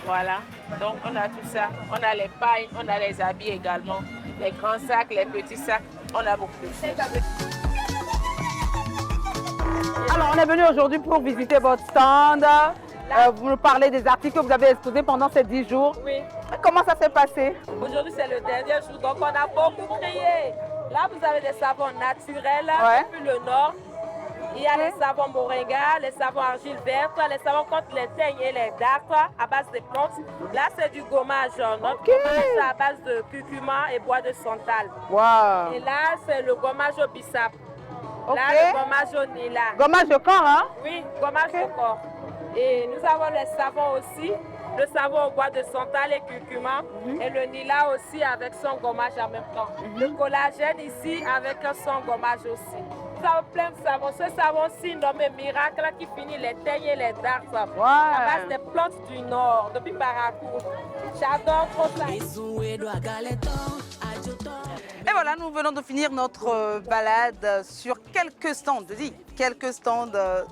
Voilà. Donc on a tout ça. On a les pailles, on a les habits également. Les grands sacs, les petits sacs. On a beaucoup de choses. Alors, on est venu aujourd'hui pour visiter votre stand. Vous nous parlez des articles que vous avez exposés pendant ces 10 jours. Oui. Comment ça s'est passé? Aujourd'hui, c'est le dernier jour, donc on a beaucoup crié. Là, vous avez des savons naturels depuis le nord. Il y a les savons moringa, les savons argile verte, les savons contre les teignes et les dartres à base de plantes. Là, c'est du gommage. Notre gommage, c'est à base de curcuma et bois de santal. Wow. Et là, c'est le gommage au bissap. Là, le gommage au nila. Gommage de corps, hein? Oui, gommage de corps. Et nous avons les savons aussi, le savon au bois de santal et curcuma, et le nila aussi avec son gommage en même temps. Le collagène ici avec son gommage aussi. Nous avons plein de savons. Ce savon-ci nommé Miracle qui finit les teignes et les dards à base des plantes du nord, depuis Parakou. J'adore trop ça. Et voilà, nous venons de finir notre balade sur quelques stands, quelques stands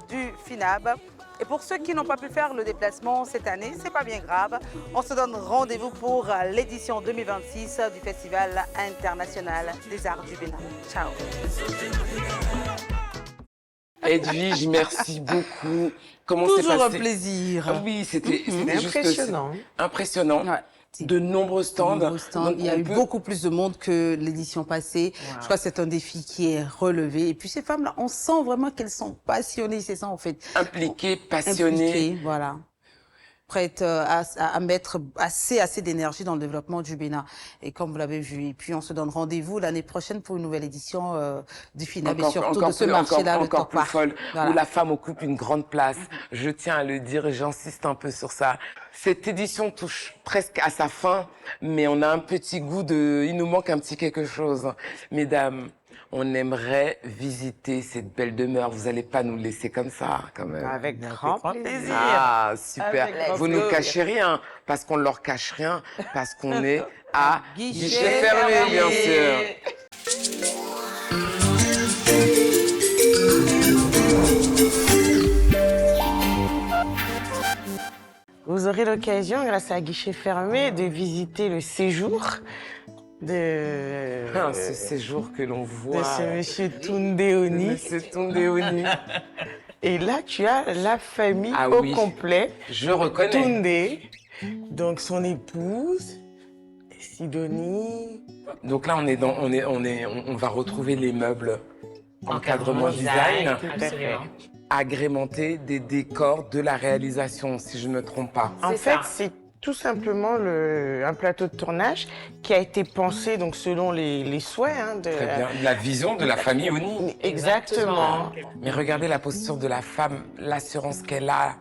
du FINAB. Et pour ceux qui n'ont pas pu faire le déplacement cette année, c'est pas bien grave. On se donne rendez-vous pour l'édition 2026 du Festival international des arts du Bénin. Ciao. Edwige, merci beaucoup. Comment c'est passé? Toujours un plaisir. Ah oui, c'était impressionnant. Impressionnant. Ouais. De nombreux stands. Donc, il y a eu beaucoup plus de monde que l'édition passée. Wow. Je crois que c'est un défi qui est relevé. Et puis ces femmes-là, on sent vraiment qu'elles sont passionnées, c'est ça en fait. Impliquées, passionnées. Impliquées, voilà. Prêtes à mettre assez d'énergie dans le développement du Bénin. Et comme vous l'avez vu, et puis on se donne rendez-vous l'année prochaine pour une nouvelle édition du FINAB et surtout de ce marché-là, le encore plus folle, voilà. Où la femme occupe une grande place. Je tiens à le dire et j'insiste un peu sur ça. Cette édition touche presque à sa fin, mais on a un petit goût il nous manque un petit quelque chose. Mesdames, on aimerait visiter cette belle demeure. Vous n'allez pas nous laisser comme ça, quand même. Avec grand plaisir. Ah, super. Vous ne nous cachez rien, parce qu'on ne leur cache rien, parce qu'on est à guichet fermé, bien sûr. Vous aurez l'occasion, grâce à Guichet Fermé, de visiter le séjour de... ce séjour que l'on voit... De ce monsieur Toundéoni. Monsieur Toundéoni. Et là, tu as la famille Ah au oui. complet. Je reconnais. Toundé, donc son épouse, Sidonie. Donc là, on va retrouver les meubles encadrement design, Absolument. agrémentés des décors de la réalisation, si je ne me trompe pas. En fait, c'est tout simplement un plateau de tournage qui a été pensé donc selon les souhaits de Très bien. La vision de la famille Oni. Exactement. Mais regardez la posture de la femme, l'assurance qu'elle a.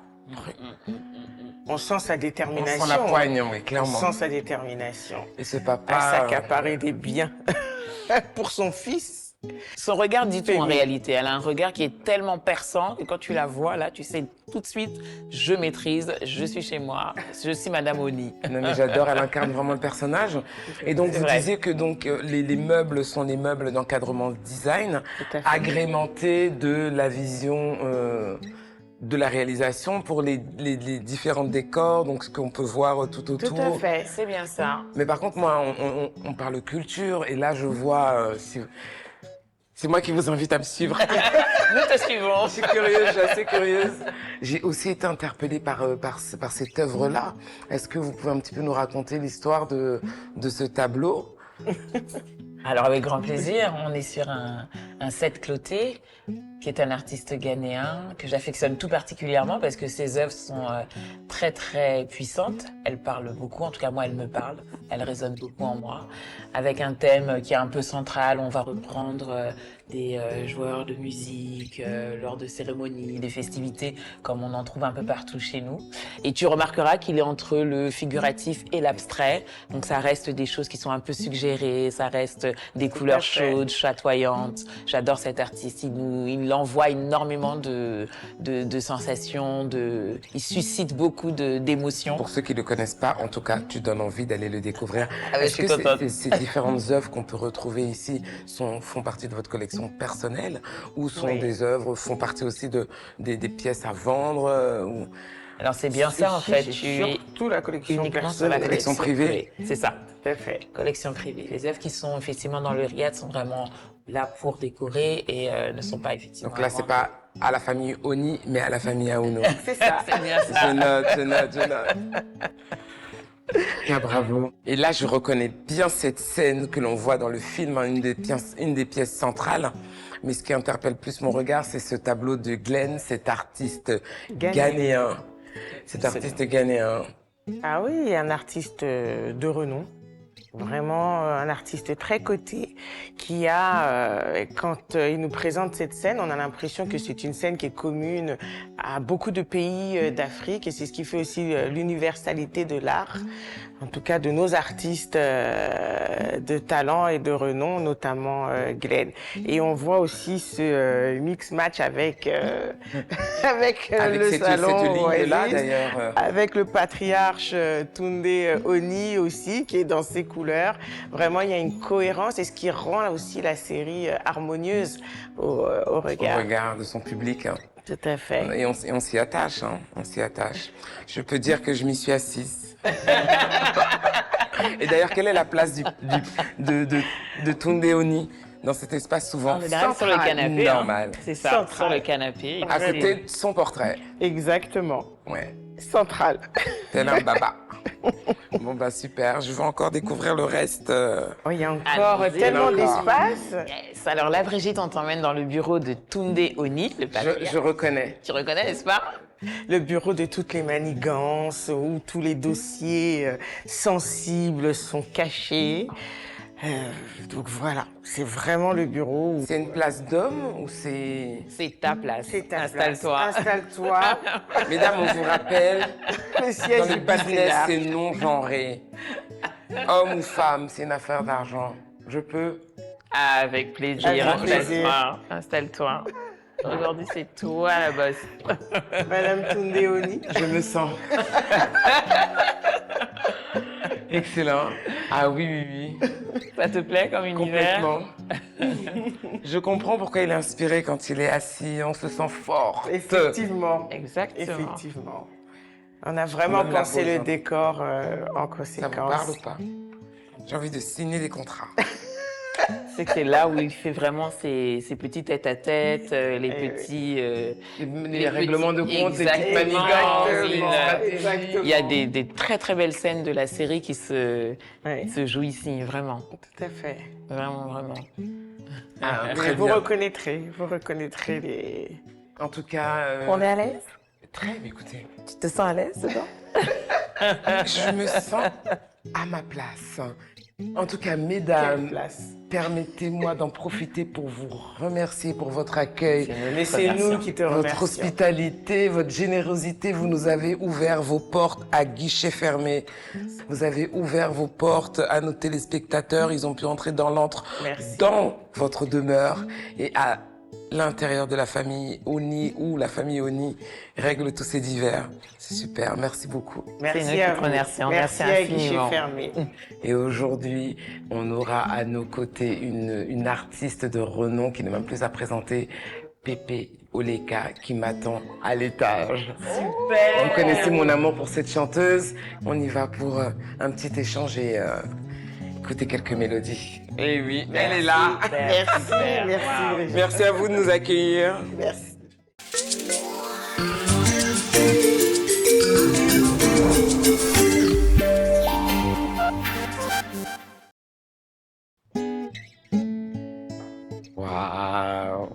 On sent sa détermination. On sent la poigne, oui, clairement. On sent sa détermination. Et ce papa... À s'accaparer des biens pour son fils. Son regard dit tout en réalité. Elle a un regard qui est tellement perçant que quand tu la vois là, tu sais tout de suite, je maîtrise, je suis chez moi, je suis Madame Oni. Non mais j'adore, elle incarne vraiment le personnage. Et donc vous disiez que donc les meubles sont les meubles d'encadrement design, agrémentés de la vision de la réalisation pour les différents décors, donc ce qu'on peut voir tout autour. Tout à fait, c'est bien ça. Mais par contre, moi, on parle culture, et là, je vois... c'est moi qui vous invite à me suivre. Nous te suivons. Je suis curieuse, je suis assez curieuse. J'ai aussi été interpellée par cette œuvre-là. Est-ce que vous pouvez un petit peu nous raconter l'histoire de ce tableau? Alors avec grand plaisir, on est sur un Seth Cloté, qui est un artiste ghanéen que j'affectionne tout particulièrement parce que ses œuvres sont très très puissantes. Elles parlent beaucoup, en tout cas moi elles me parlent, elles résonnent beaucoup en moi. Avec un thème qui est un peu central, on va reprendre des joueurs de musique lors de cérémonies, des festivités, comme on en trouve un peu partout chez nous. Et tu remarqueras qu'il est entre le figuratif et l'abstrait, donc ça reste des choses qui sont un peu suggérées, ça reste des couleurs chaudes, chatoyantes. J'adore cet artiste, il envoie énormément de sensations, il suscite beaucoup d'émotions. Pour ceux qui ne le connaissent pas, en tout cas, tu donnes envie d'aller le découvrir. Est-ce que ces différentes œuvres qu'on peut retrouver ici font partie de votre collection personnelle ou sont des œuvres, font partie aussi des pièces à vendre Alors c'est bien ça en fait. Surtout la collection uniquement personnelle. sur la collection privée. C'est ça. Tout à fait. Collection privée. Les œuvres qui sont effectivement dans le riad sont vraiment là pour décorer et ne sont pas effectivement. Donc là, c'est pas à la famille Oni, mais à la famille Aouno. C'est ça. C'est bien ça. Je note. Ah, bravo. Et là, je reconnais bien cette scène que l'on voit dans le film, hein, une des pièces centrales. Mais ce qui interpelle plus mon regard, c'est ce tableau de Glenn, cet artiste ghanéen. Cet artiste ghanéen. Ah oui, un artiste de renom. Vraiment un artiste très coté qui quand il nous présente cette scène, on a l'impression que c'est une scène qui est commune à beaucoup de pays d'Afrique et c'est ce qui fait aussi l'universalité de l'art, en tout cas de nos artistes de talent et de renom, notamment Glenn. Et on voit aussi ce mix-match avec le salon là, d'ailleurs. avec le patriarche Toundé Oni aussi, qui est dans ses couleurs. Vraiment, il y a une cohérence et ce qui rend aussi la série harmonieuse au regard. Au regard de son public. Hein. Tout à fait. Et on s'y attache, hein. On s'y attache. Je peux dire que je m'y suis assise. Et d'ailleurs, quelle est la place de Toundé Oni dans cet espace souvent central, sur le canapé. Normal. Hein. C'est ça, central. Sur le canapé. À côté de son portrait. Exactement. Ouais. Central. Tel un baba. Bon bah super, je veux encore découvrir le reste. Oh, il y a encore tellement d'espace. Yes. Alors là, Brigitte, on t'emmène dans le bureau de Toundé Oni, le patriarche. Je reconnais. Tu reconnais, n'est-ce pas? Le bureau de toutes les manigances, où tous les dossiers sensibles sont cachés. Donc voilà, c'est vraiment le bureau. C'est une place d'homme ou c'est... C'est ta place. C'est ta Installe-toi. Installe-toi. Mesdames, on vous rappelle, le siège dans le du business, patriarche. c'est non genré. Homme ou femme, c'est une affaire d'argent. Je peux? Avec plaisir. Installe-toi. Installe-toi. Aujourd'hui, c'est toi la bosse. Madame Toundé Oni. Je me sens. Excellent. Ah oui. Ça te plaît comme univers? Complètement. Je comprends pourquoi il est inspiré quand il est assis. On se sent fort. Effectivement. Exactement. Effectivement. On a vraiment pensé le décor en conséquence. Ça vous parle ou pas? J'ai envie de signer des contrats. C'est que c'est là où il fait vraiment ses petits tête-à-tête, les petits... les règlements de compte, les petites manigances. Il y a des très très belles scènes de la série qui se jouent ici, vraiment. Tout à fait. Vraiment, vraiment. Très vous reconnaîtrez les... En tout cas... On est à l'aise? Très bien, écoutez. Tu te sens à l'aise dedans? Je me sens à ma place. En tout cas, mesdames, permettez-moi d'en profiter pour vous remercier pour votre accueil. C'est nous qui te remercions. Votre hospitalité, votre générosité, vous nous avez ouvert vos portes à guichet fermé. Vous avez ouvert vos portes à nos téléspectateurs. Ils ont pu entrer dans l'antre, dans votre demeure et à l'intérieur de la famille Oni, où la famille Oni règle tous ses divers. C'est super, merci beaucoup. Merci à vous. Merci à Guichet infiniment. Fermé. Et aujourd'hui, on aura à nos côtés une artiste de renom qui n'est même plus à présenter, Pépé Oleka, qui m'attend à l'étage. Super. Vous connaissez mon amour pour cette chanteuse. On y va pour un petit échange et écouter quelques mélodies. Eh oui, elle est là. Merci. Merci à vous de nous accueillir. Merci. Waouh!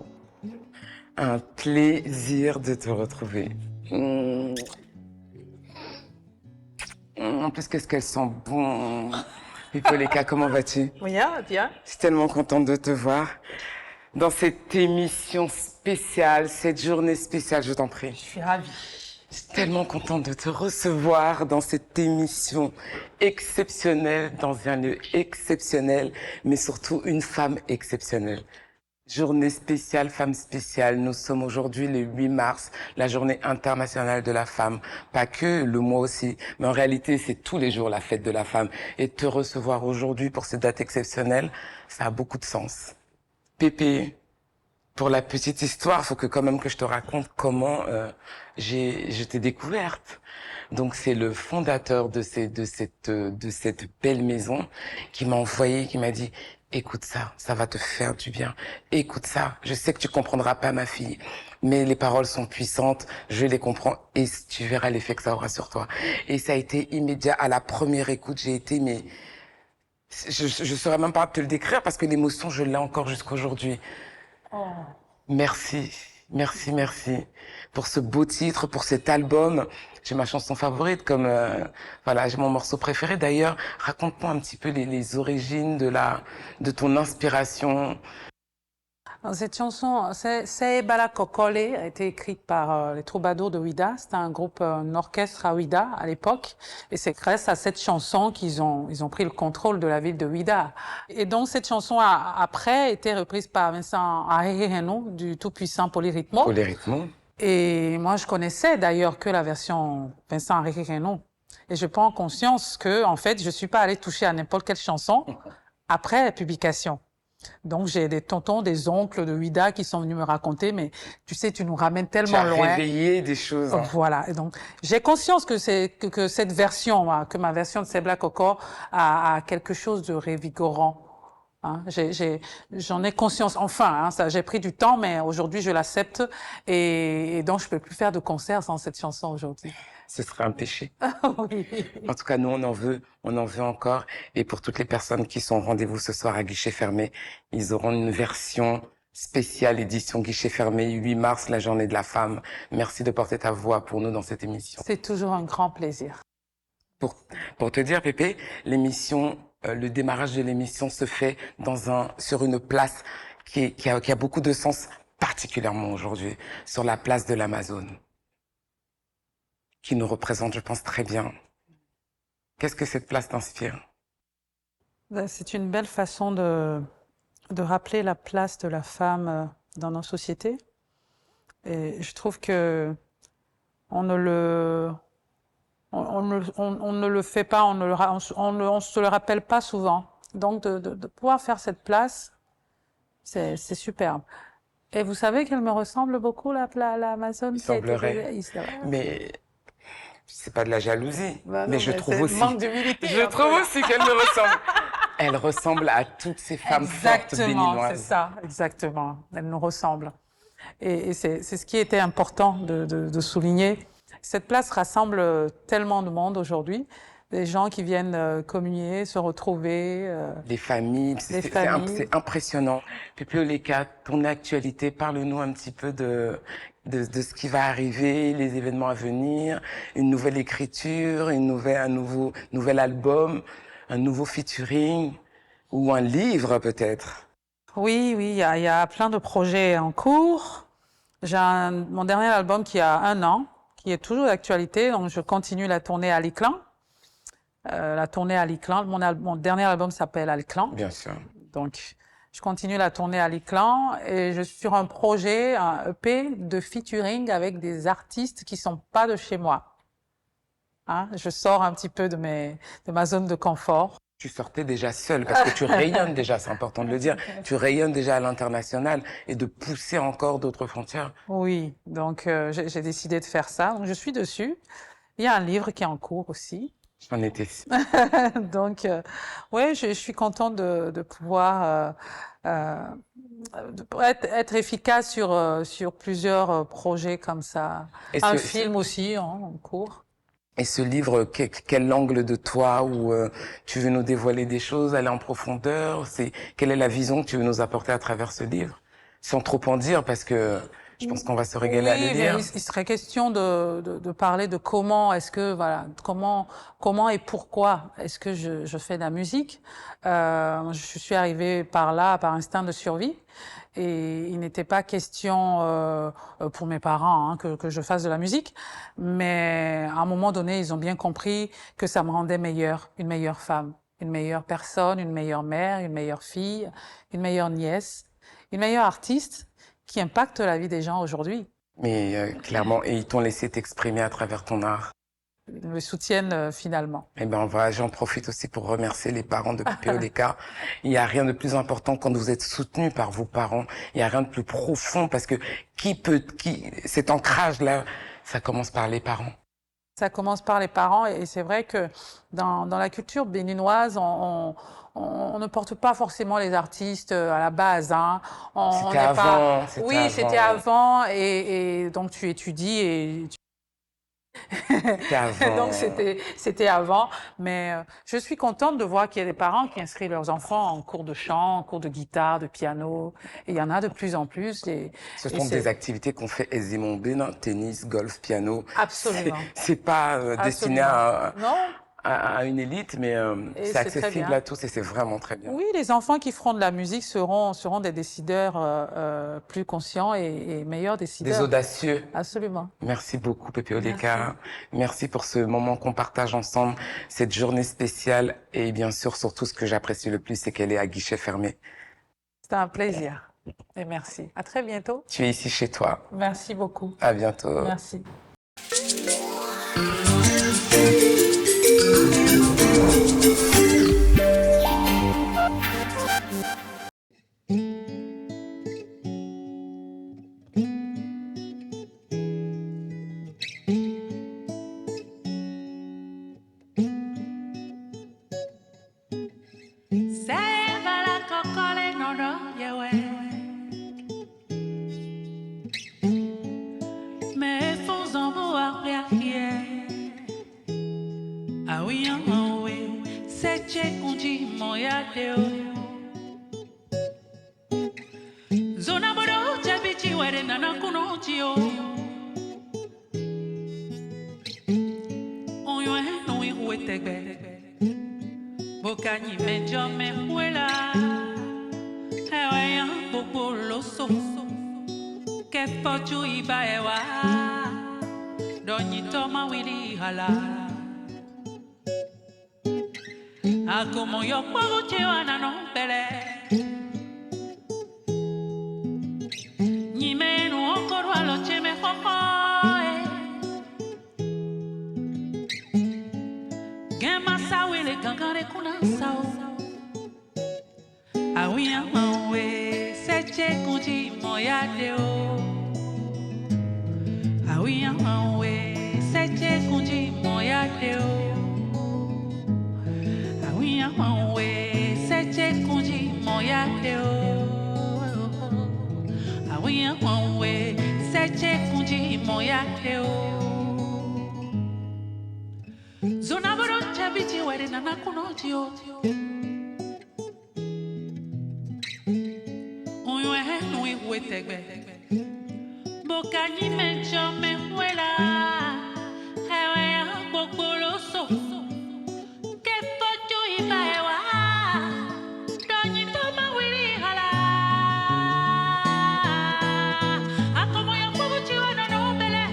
Un plaisir de te retrouver. En plus, qu'est-ce qu'elles sont bon. Pipoleka, comment vas-tu? Bien, bien. Je suis tellement contente de te voir dans cette émission spéciale, cette journée spéciale, je t'en prie. Je suis ravie. Je suis tellement contente de te recevoir dans cette émission exceptionnelle, dans un lieu exceptionnel, mais surtout une femme exceptionnelle. Journée spéciale, femme spéciale. Nous sommes aujourd'hui le 8 mars, la journée internationale de la femme. Pas que, le mois aussi, mais en réalité, c'est tous les jours la fête de la femme. Et te recevoir aujourd'hui pour cette date exceptionnelle, ça a beaucoup de sens. Pépé, pour la petite histoire, faut que quand même que je te raconte comment je t'ai découverte. Donc c'est le fondateur de cette belle maison qui m'a envoyé, qui m'a dit: écoute ça, ça va te faire du bien. Écoute ça, je sais que tu comprendras pas, ma fille, mais les paroles sont puissantes, je les comprends et tu verras l'effet que ça aura sur toi. Et ça a été immédiat. À la première écoute, j'ai été, mais je saurais même pas te le décrire parce que l'émotion, je l'ai encore jusqu'aujourd'hui. Oh. Merci, merci, merci pour ce beau titre, pour cet album. J'ai ma chanson favorite, comme voilà, j'ai mon morceau préféré. D'ailleurs, raconte-moi un petit peu les origines de ton inspiration. Cette chanson, C'est Bala Kokole, a été écrite par les Troubadours de Ouida. C'était un groupe, un orchestre à Ouida à l'époque. Et c'est grâce à cette chanson qu'ils ont pris le contrôle de la ville de Ouida. Et donc cette chanson a après été reprise par Vincent Areheno du tout-puissant Polyrythmo. Polyrythmo. Et moi, je connaissais d'ailleurs que la version Vincent Areheno. Et je prends conscience que, en fait, je suis pas allée toucher à n'importe quelle chanson après la publication. Donc, j'ai des tontons, des oncles de Ouida qui sont venus me raconter, mais tu sais, tu nous ramènes tellement loin. Tu as réveillé des choses. Voilà. Et donc, j'ai conscience que cette version, que ma version de C'est Bala Kokole a quelque chose de révigorant. Hein, j'en ai conscience. Enfin, hein, ça, j'ai pris du temps, mais aujourd'hui, je l'accepte. Et donc, je peux plus faire de concert sans cette chanson aujourd'hui. Ce serait un péché. Oui. En tout cas, nous, on en veut encore. Et pour toutes les personnes qui sont au rendez-vous ce soir à guichet fermé, ils auront une version spéciale édition guichet fermé, 8 mars, la journée de la femme. Merci de porter ta voix pour nous dans cette émission. C'est toujours un grand plaisir. Pour te dire, Pépé, le démarrage de l'émission se fait sur une place qui a beaucoup de sens, particulièrement aujourd'hui, sur la place de l'Amazone, qui nous représente, je pense, très bien. Qu'est-ce que cette place t'inspire? C'est une belle façon de rappeler la place de la femme dans nos sociétés. Et je trouve que on ne le fait pas, on se le rappelle pas souvent. Donc de pouvoir faire cette place, c'est superbe. Et vous savez qu'elle me ressemble beaucoup, l'Amazone. Il semblerait. Mais c'est pas de la jalousie. Mais je trouve aussi. Manque d'humilité. Je trouve aussi qu'elle me ressemble. Elle ressemble à toutes ces femmes fortes béninoises. C'est ça, exactement. Elle nous ressemble. Et c'est ce qui était important de souligner. Cette place rassemble tellement de monde aujourd'hui. Des gens qui viennent communier, se retrouver. Les familles, c'est impressionnant. Pépé Oleka, ton actualité, parle-nous un petit peu de ce qui va arriver, les événements à venir, une nouvelle écriture, un nouvel album, un nouveau featuring ou un livre peut-être. Oui, il y a plein de projets en cours. J'ai mon dernier album qui a 1 an, qui est toujours d'actualité, donc je continue la tournée à l'Iclan. Mon dernier album s'appelle Alclan. Bien sûr. Donc, je continue la tournée à l'Iclan et je suis sur un projet, un EP de featuring avec des artistes qui sont pas de chez moi. Hein? Je sors un petit peu de ma zone de confort. Tu sortais déjà seule parce que tu rayonnes déjà, c'est important de le dire. Tu rayonnes déjà à l'international et de pousser encore d'autres frontières. Oui, donc j'ai décidé de faire ça. Donc, je suis dessus. Il y a un livre qui est en cours aussi. J'en étais sûre. Donc, ouais, je suis contente de pouvoir être efficace sur plusieurs projets comme ça. Et un film aussi en cours. Et ce livre, quel angle de toi où tu veux nous dévoiler des choses, aller en profondeur? Quelle est la vision que tu veux nous apporter à travers ce livre? Sans trop en dire, parce que je pense qu'on va se régaler à le lire. Mais il serait question de parler de comment est-ce que comment et pourquoi est-ce que je fais de la musique. Je suis arrivée par instinct de survie. Et il n'était pas question pour mes parents que je fasse de la musique, mais à un moment donné, ils ont bien compris que ça me rendait meilleure, une meilleure femme, une meilleure personne, une meilleure mère, une meilleure fille, une meilleure nièce, une meilleure artiste qui impacte la vie des gens aujourd'hui. Mais clairement, et ils t'ont laissé t'exprimer à travers ton art. Ils me soutiennent finalement. Eh ben, j'en profite aussi pour remercier les parents de Pépé Oleka. Il n'y a rien de plus important quand vous êtes soutenu par vos parents. Il n'y a rien de plus profond parce que cet ancrage-là, ça commence par les parents. Ça commence par les parents et c'est vrai que dans la culture béninoise, on ne porte pas forcément les artistes à la base. Hein. C'était avant. Oui, c'était avant et donc tu étudies et donc c'était avant, mais je suis contente de voir qu'il y a des parents qui inscrivent leurs enfants en cours de chant, en cours de guitare, de piano, et il y en a de plus en plus. Ce sont des activités qu'on fait aisément bien, tennis, golf, piano. Absolument. C'est pas destiné à une élite, mais c'est accessible à tous et c'est vraiment très bien. Oui, les enfants qui feront de la musique seront des décideurs plus conscients et meilleurs décideurs. Des audacieux. Absolument. Merci beaucoup, Pépé Oleka. Merci pour ce moment qu'on partage ensemble, cette journée spéciale et bien sûr, surtout ce que j'apprécie le plus, c'est qu'elle est à guichet fermé. C'était un plaisir et merci. À très bientôt. Tu es ici chez toi. Merci beaucoup. À bientôt. Merci. Como yo puedo llevar no pele ni me no coro a los che me joe que más awele gangare kuna sao awi amawe se che kunji moya deo awi amawe se che kunji moya deo we say seche kunji moya teo. Zona boro chabiti wari nana kunotio. Oywe nui wetegbe. Bokani menjo me huela. Ewe ya bokboloso. Ke fotu ibaewa. Doni toma wiri hala. Akomo ya kubuchi wana no bele.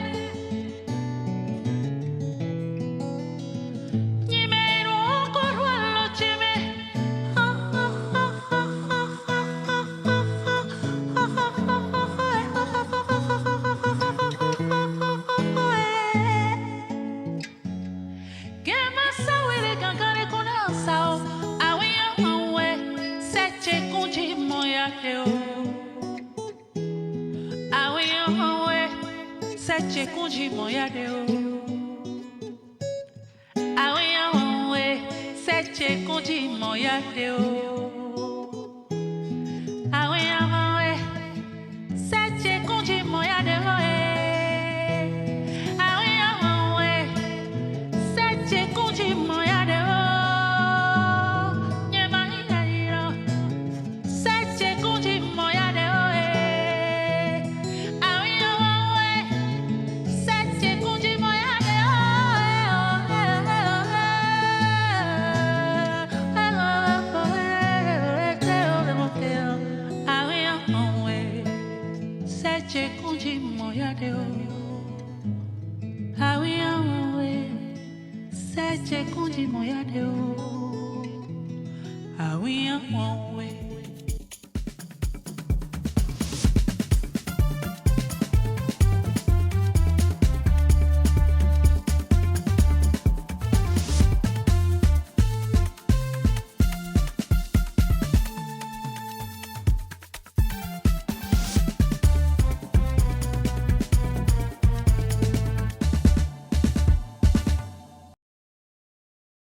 Nyimero korwa lo chime. Gema sawele gangare kuna sao. Awe ya mawe. Seche kunji moya teo. Awe ya mawe. Seche kunji moya teo. Awe ya mawe. Seche kunji moya teo. Awe ya mawe. Seche kunji moya teo. Awe ya mawe. Seche kunji moya teo. Nyema ina. Seche kunji moya teo. Awe ya mawe. Seche kunji moya teo. Awe ya mawe. Seche kunji moya teo. Awe ya mawe. Seche kunji moya teo. Awe ya mawe.